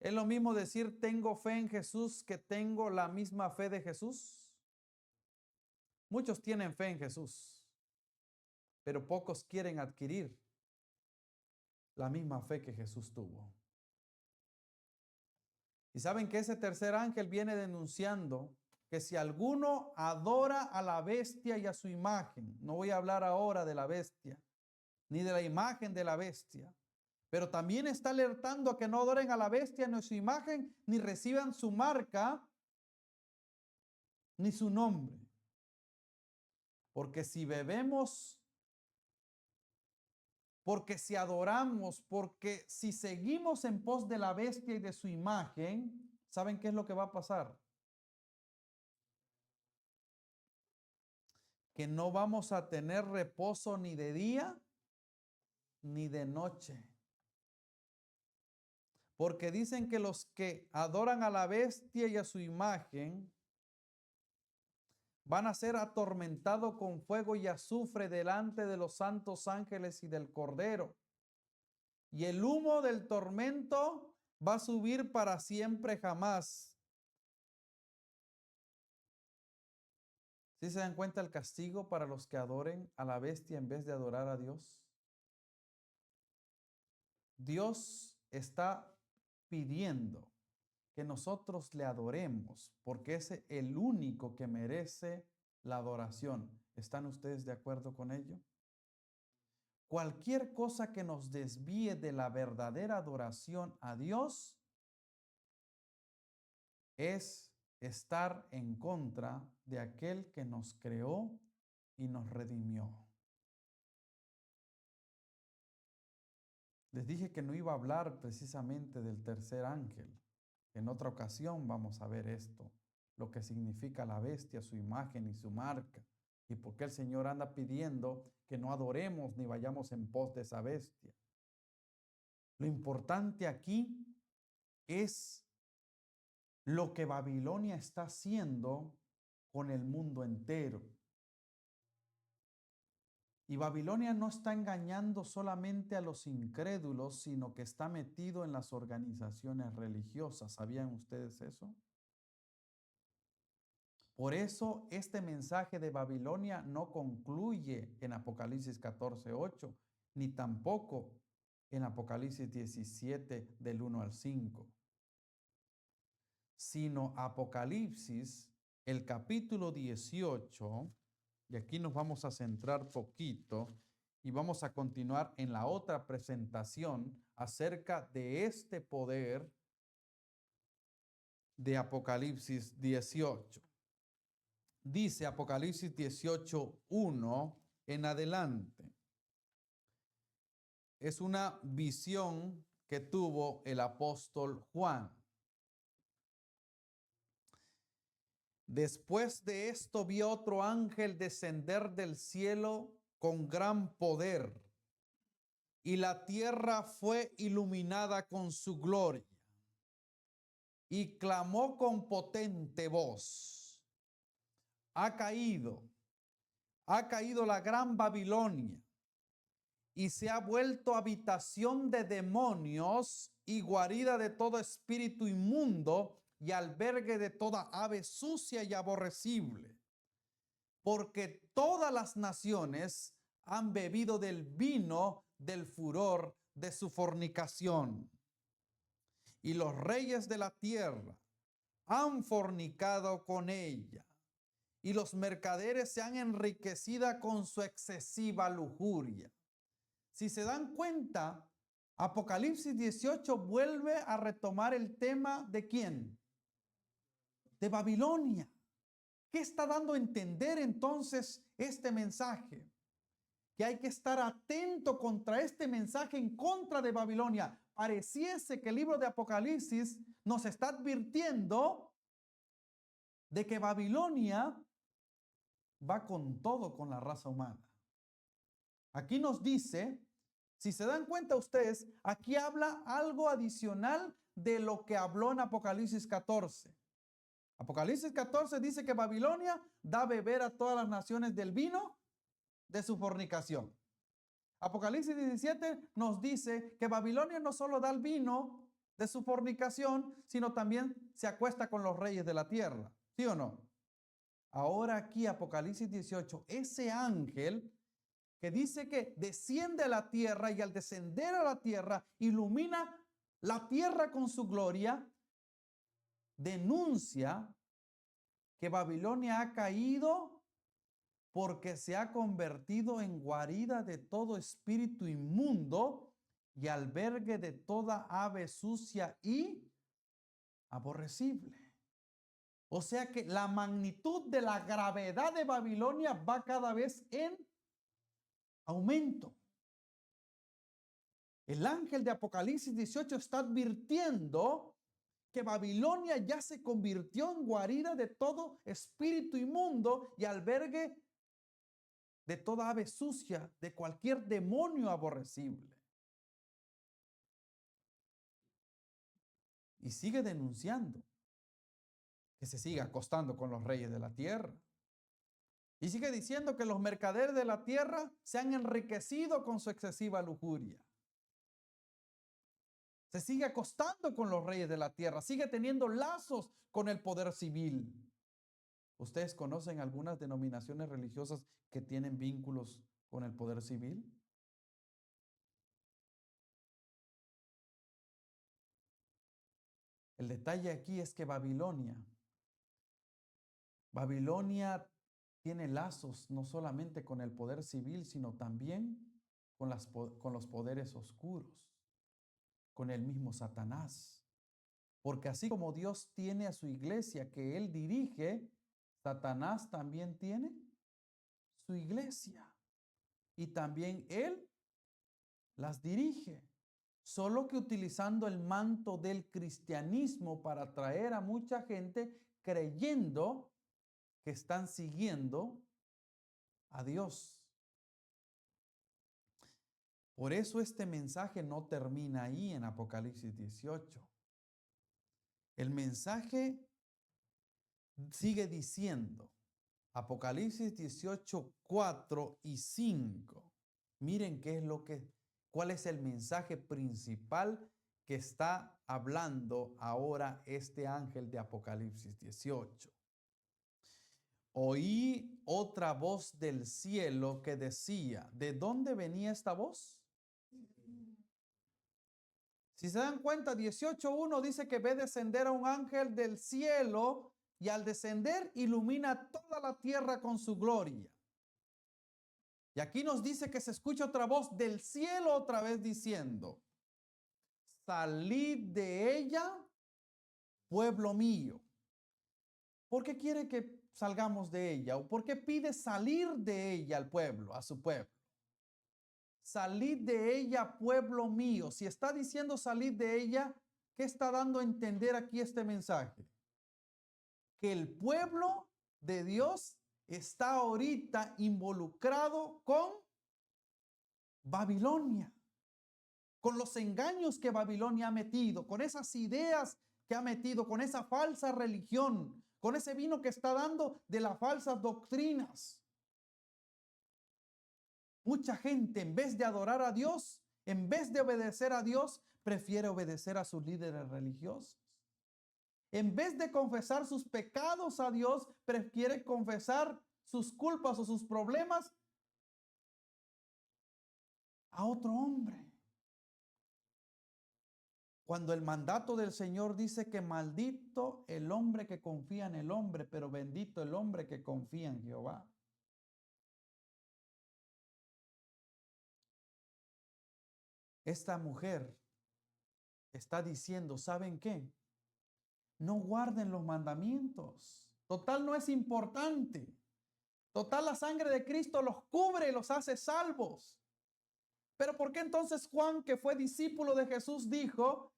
¿Es lo mismo decir tengo fe en Jesús que tengo la misma fe de Jesús? Muchos tienen fe en Jesús, pero pocos quieren adquirir la misma fe que Jesús tuvo. Y saben que ese tercer ángel viene denunciando que si alguno adora a la bestia y a su imagen, no voy a hablar ahora de la bestia, ni de la imagen de la bestia, pero también está alertando a que no adoren a la bestia ni a su imagen, ni reciban su marca, ni su nombre. Porque si bebemos, porque si adoramos, porque si seguimos en pos de la bestia y de su imagen, ¿saben qué es lo que va a pasar? Que no vamos a tener reposo ni de día ni de noche. Porque dicen que los que adoran a la bestia y a su imagen van a ser atormentados con fuego y azufre delante de los santos ángeles y del Cordero. Y el humo del tormento va a subir para siempre jamás. ¿Sí se dan cuenta el castigo para los que adoren a la bestia en vez de adorar a Dios? Dios está pidiendo que nosotros le adoremos porque es el único que merece la adoración. ¿Están ustedes de acuerdo con ello? cualquier cosa que nos desvíe de la verdadera adoración a Dios es estar en contra de aquel que nos creó y nos redimió. Les dije que no iba a hablar precisamente del tercer ángel. En otra ocasión vamos a ver esto, lo que significa la bestia, su imagen y su marca, y por qué el Señor anda pidiendo que no adoremos ni vayamos en pos de esa bestia. Lo importante aquí es lo que Babilonia está haciendo con el mundo entero. Y Babilonia no está engañando solamente a los incrédulos, sino que está metido en las organizaciones religiosas. ¿Sabían ustedes eso? Por eso este mensaje de Babilonia no concluye en Apocalipsis 14:8, ni tampoco en Apocalipsis 17 del 1 al 5, sino Apocalipsis, el capítulo 18, y aquí nos vamos a centrar poquito y vamos a continuar en la otra presentación acerca de este poder de Apocalipsis 18. Dice Apocalipsis 18:1 en adelante. Es una visión que tuvo el apóstol Juan. Después de esto vi otro ángel descender del cielo con gran poder, y la tierra fue iluminada con su gloria. Y clamó con potente voz: ha caído la gran Babilonia, y se ha vuelto habitación de demonios y guarida de todo espíritu inmundo y albergue de toda ave sucia y aborrecible, porque todas las naciones han bebido del vino del furor de su fornicación. Y los reyes de la tierra han fornicado con ella, y los mercaderes se han enriquecido con su excesiva lujuria. Si se dan cuenta, Apocalipsis 18 vuelve a retomar el tema de ¿quién? De Babilonia. ¿Qué está dando a entender entonces este mensaje? Que hay que estar atento contra este mensaje en contra de Babilonia. Pareciese que el libro de Apocalipsis nos está advirtiendo de que Babilonia va con todo con la raza humana. Aquí nos dice, si se dan cuenta ustedes, aquí habla algo adicional de lo que habló en Apocalipsis 14. Apocalipsis 14 dice que Babilonia da a beber a todas las naciones del vino de su fornicación. Apocalipsis 17 nos dice que Babilonia no solo da el vino de su fornicación, sino también se acuesta con los reyes de la tierra. ¿Sí o no? Ahora aquí Apocalipsis 18, ese ángel que dice que desciende a la tierra y al descender a la tierra ilumina la tierra con su gloria, denuncia que Babilonia ha caído porque se ha convertido en guarida de todo espíritu inmundo y albergue de toda ave sucia y aborrecible. O sea que la magnitud de la gravedad de Babilonia va cada vez en aumento. El ángel de Apocalipsis 18 está advirtiendo que Babilonia ya se convirtió en guarida de todo espíritu inmundo y albergue de toda ave sucia, de cualquier demonio aborrecible. Y sigue denunciando que se sigue acostando con los reyes de la tierra. Y sigue diciendo que los mercaderes de la tierra se han enriquecido con su excesiva lujuria. Se sigue acostando con los reyes de la tierra, sigue teniendo lazos con el poder civil. ¿Ustedes conocen algunas denominaciones religiosas que tienen vínculos con el poder civil? El detalle aquí es que Babilonia tiene lazos no solamente con el poder civil, sino también con los poderes oscuros, con el mismo Satanás. Porque así como Dios tiene a su iglesia que Él dirige, Satanás también tiene su iglesia. Y también Él las dirige. Solo que utilizando el manto del cristianismo para atraer a mucha gente creyendo que están siguiendo a Dios. Por eso este mensaje no termina ahí en Apocalipsis 18. El mensaje sigue diciendo, Apocalipsis 18, 4 y 5. Miren cuál es el mensaje principal que está hablando ahora este ángel de Apocalipsis 18. Oí otra voz del cielo que decía, ¿de dónde venía esta voz? Si se dan cuenta, 18:1 dice que ve descender a un ángel del cielo y al descender ilumina toda la tierra con su gloria. Y aquí nos dice que se escucha otra voz del cielo otra vez diciendo, salid de ella, pueblo mío. ¿Por qué quiere que salgamos de ella? ¿O por qué pide salir de ella al pueblo, a su pueblo? Salid de ella, pueblo mío. Si está diciendo salid de ella, ¿qué está dando a entender aquí este mensaje? Que el pueblo de Dios está ahorita involucrado con Babilonia, con los engaños que Babilonia ha metido, con esas ideas que ha metido, con esa falsa religión, con ese vino que está dando de las falsas doctrinas. Mucha gente, en vez de adorar a Dios, en vez de obedecer a Dios, prefiere obedecer a sus líderes religiosos. En vez de confesar sus pecados a Dios, prefiere confesar sus culpas o sus problemas a otro hombre. Cuando el mandato del Señor dice que maldito el hombre que confía en el hombre, pero bendito el hombre que confía en Jehová. Esta mujer está diciendo, ¿saben qué? No guarden los mandamientos. Total, no es importante. Total, la sangre de Cristo los cubre y los hace salvos. Pero ¿por qué entonces Juan, que fue discípulo de Jesús, dijo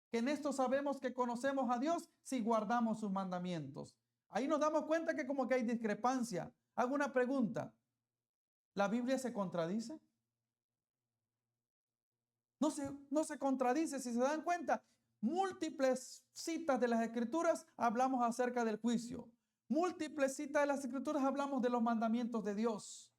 que en esto sabemos que conocemos a Dios si guardamos sus mandamientos? Ahí nos damos cuenta que como que hay discrepancia. Hago una pregunta. ¿La Biblia se contradice? No se contradice. Si se dan cuenta, múltiples citas de las Escrituras hablamos acerca del juicio. Múltiples citas de las Escrituras hablamos de los mandamientos de Dios.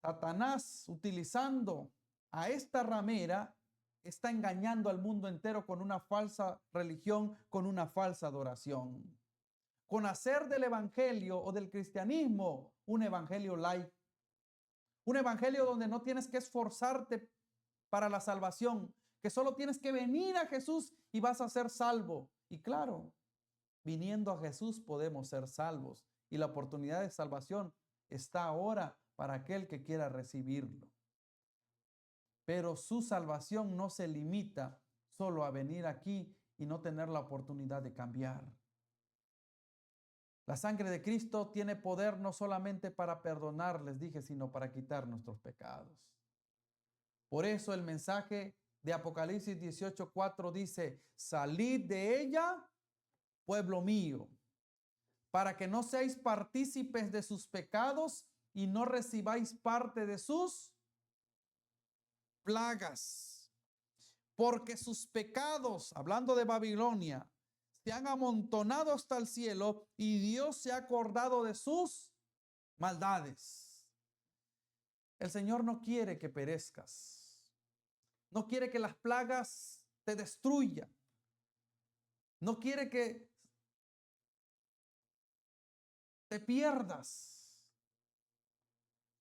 Satanás, utilizando a esta ramera, está engañando al mundo entero con una falsa religión, con una falsa adoración. Con hacer del evangelio o del cristianismo un evangelio light. Un evangelio donde no tienes que esforzarte para la salvación, que solo tienes que venir a Jesús y vas a ser salvo. Y claro, viniendo a Jesús podemos ser salvos y la oportunidad de salvación está ahora para aquel que quiera recibirlo. Pero su salvación no se limita solo a venir aquí y no tener la oportunidad de cambiar. La sangre de Cristo tiene poder no solamente para perdonar, les dije, sino para quitar nuestros pecados. Por eso el mensaje de Apocalipsis 18:4 dice, salid de ella, pueblo mío, para que no seáis partícipes de sus pecados y no recibáis parte de sus plagas. Porque sus pecados, hablando de Babilonia, se han amontonado hasta el cielo y Dios se ha acordado de sus maldades. El Señor no quiere que perezcas. No quiere que las plagas te destruyan. No quiere que te pierdas.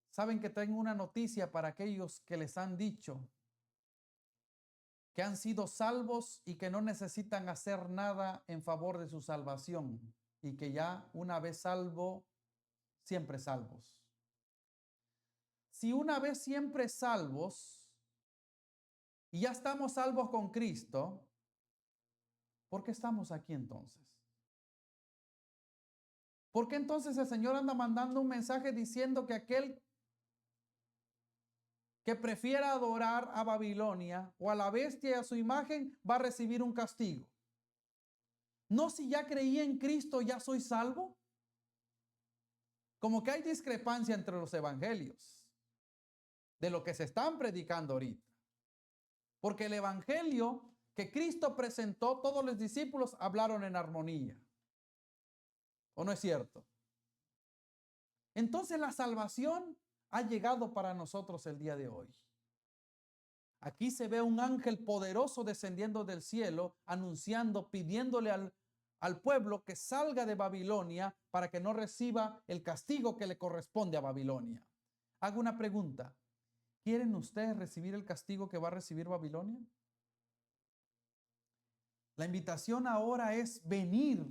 Saben que tengo una noticia para aquellos que les han dicho que han sido salvos y que no necesitan hacer nada en favor de su salvación y que ya una vez salvo, siempre salvos. si una vez siempre salvos y ya estamos salvos con Cristo, ¿por qué estamos aquí entonces? ¿Por qué entonces el Señor anda mandando un mensaje diciendo que aquel que prefiera adorar a Babilonia o a la bestia y a su imagen va a recibir un castigo? ¿No si ya creí en Cristo ya soy salvo? Como que hay discrepancia entre los evangelios de lo que se están predicando ahorita. Porque el evangelio que Cristo presentó, todos los discípulos hablaron en armonía. ¿O no es cierto? Entonces la salvación ha llegado para nosotros el día de hoy. Aquí se ve un ángel poderoso descendiendo del cielo, anunciando, pidiéndole al pueblo que salga de Babilonia para que no reciba el castigo que le corresponde a Babilonia. Hago una pregunta. ¿Quieren ustedes recibir el castigo que va a recibir Babilonia? La invitación ahora es venir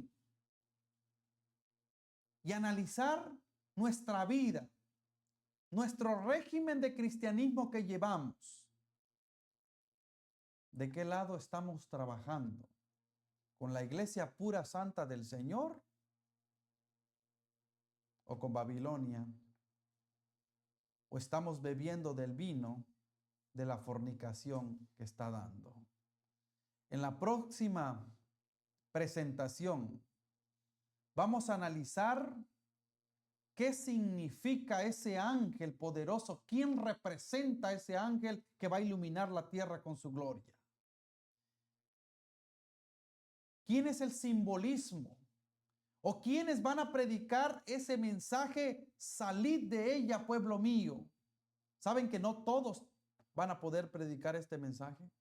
y analizar nuestra vida, nuestro régimen de cristianismo que llevamos. ¿De qué lado estamos trabajando? ¿Con la iglesia pura santa del Señor o con Babilonia? ¿O estamos bebiendo del vino de la fornicación que está dando? En la próxima presentación vamos a analizar qué significa ese ángel poderoso, quién representa ese ángel que va a iluminar la tierra con su gloria. ¿Quién es el simbolismo? ¿O quiénes van a predicar ese mensaje? Salid de ella, pueblo mío. ¿Saben que no todos van a poder predicar este mensaje?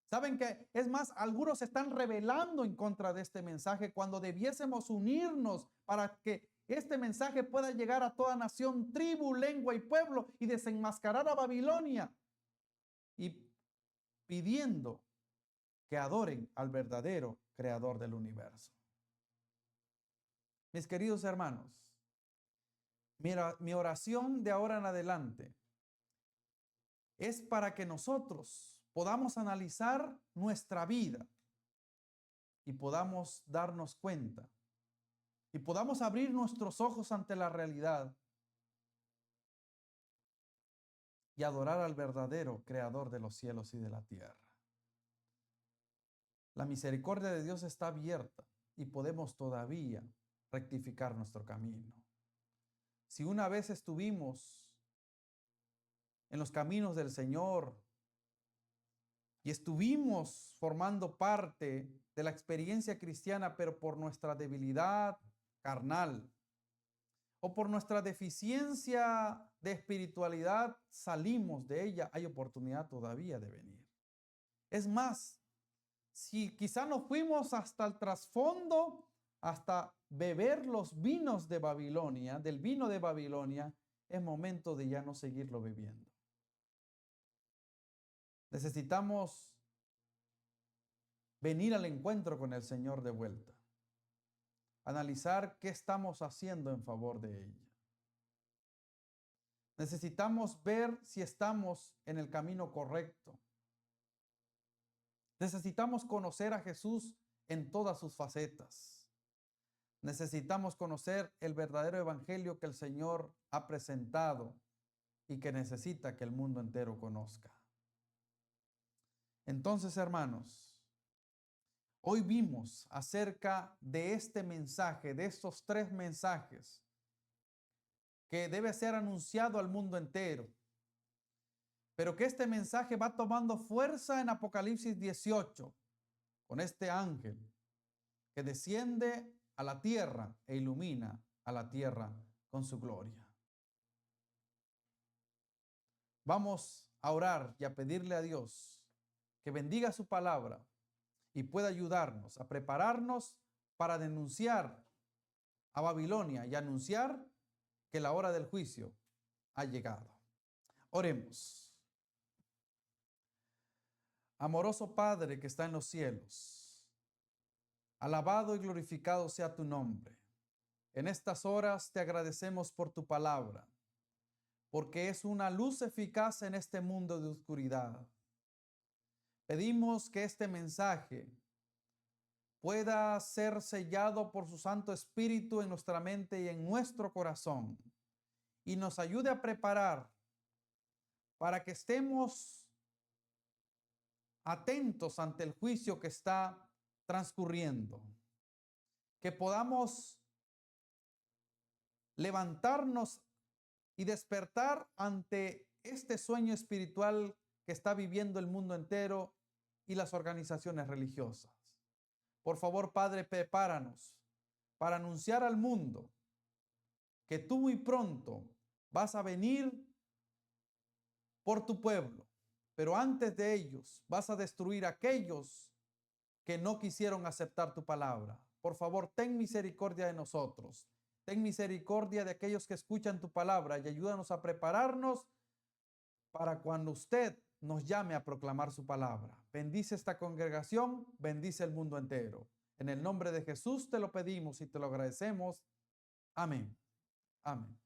¿Saben que es más, algunos se están rebelando en contra de este mensaje cuando debiésemos unirnos para que este mensaje pueda llegar a toda nación, tribu, lengua y pueblo y desenmascarar a Babilonia y pidiendo que adoren al verdadero creador del universo? Mis queridos hermanos, mira, mi oración de ahora en adelante es para que nosotros podamos analizar nuestra vida y podamos darnos cuenta y podamos abrir nuestros ojos ante la realidad y adorar al verdadero creador de los cielos y de la tierra. La misericordia de Dios está abierta y podemos todavía rectificar nuestro camino. Si una vez estuvimos en los caminos del Señor y estuvimos formando parte de la experiencia cristiana, pero por nuestra debilidad carnal o por nuestra deficiencia de espiritualidad salimos de ella, hay oportunidad todavía de venir. Es más, si quizá nos fuimos hasta el trasfondo, hasta beber los vinos de Babilonia, del vino de Babilonia, es momento de ya no seguirlo bebiendo. Necesitamos venir al encuentro con el Señor de vuelta. Analizar qué estamos haciendo en favor de ella. Necesitamos ver si estamos en el camino correcto. Necesitamos conocer a Jesús en todas sus facetas. Necesitamos conocer el verdadero evangelio que el Señor ha presentado y que necesita que el mundo entero conozca. Entonces, hermanos, hoy vimos acerca de este mensaje, de estos 3 mensajes que debe ser anunciado al mundo entero. Pero que este mensaje va tomando fuerza en Apocalipsis 18, con este ángel que desciende a la tierra e ilumina a la tierra con su gloria. Vamos a orar y a pedirle a Dios que bendiga su palabra y pueda ayudarnos a prepararnos para denunciar a Babilonia y anunciar que la hora del juicio ha llegado. Oremos. Amoroso Padre que está en los cielos, alabado y glorificado sea tu nombre. En estas horas te agradecemos por tu palabra. porque es una luz eficaz en este mundo de oscuridad. Pedimos que este mensaje pueda ser sellado por su Santo Espíritu en nuestra mente y en nuestro corazón, y nos ayude a preparar para que estemos atentos ante el juicio que está transcurriendo, que podamos levantarnos y despertar ante este sueño espiritual que está viviendo el mundo entero y las organizaciones religiosas. Por favor, Padre, prepáranos para anunciar al mundo que tú muy pronto vas a venir por tu pueblo, pero antes de ellos vas a destruir a aquellos que no quisieron aceptar tu palabra. Por favor, ten misericordia de nosotros. Ten misericordia de aquellos que escuchan tu palabra y ayúdanos a prepararnos para cuando usted nos llame a proclamar su palabra. Bendice esta congregación, bendice el mundo entero. En el nombre de Jesús te lo pedimos y te lo agradecemos. Amén. Amén.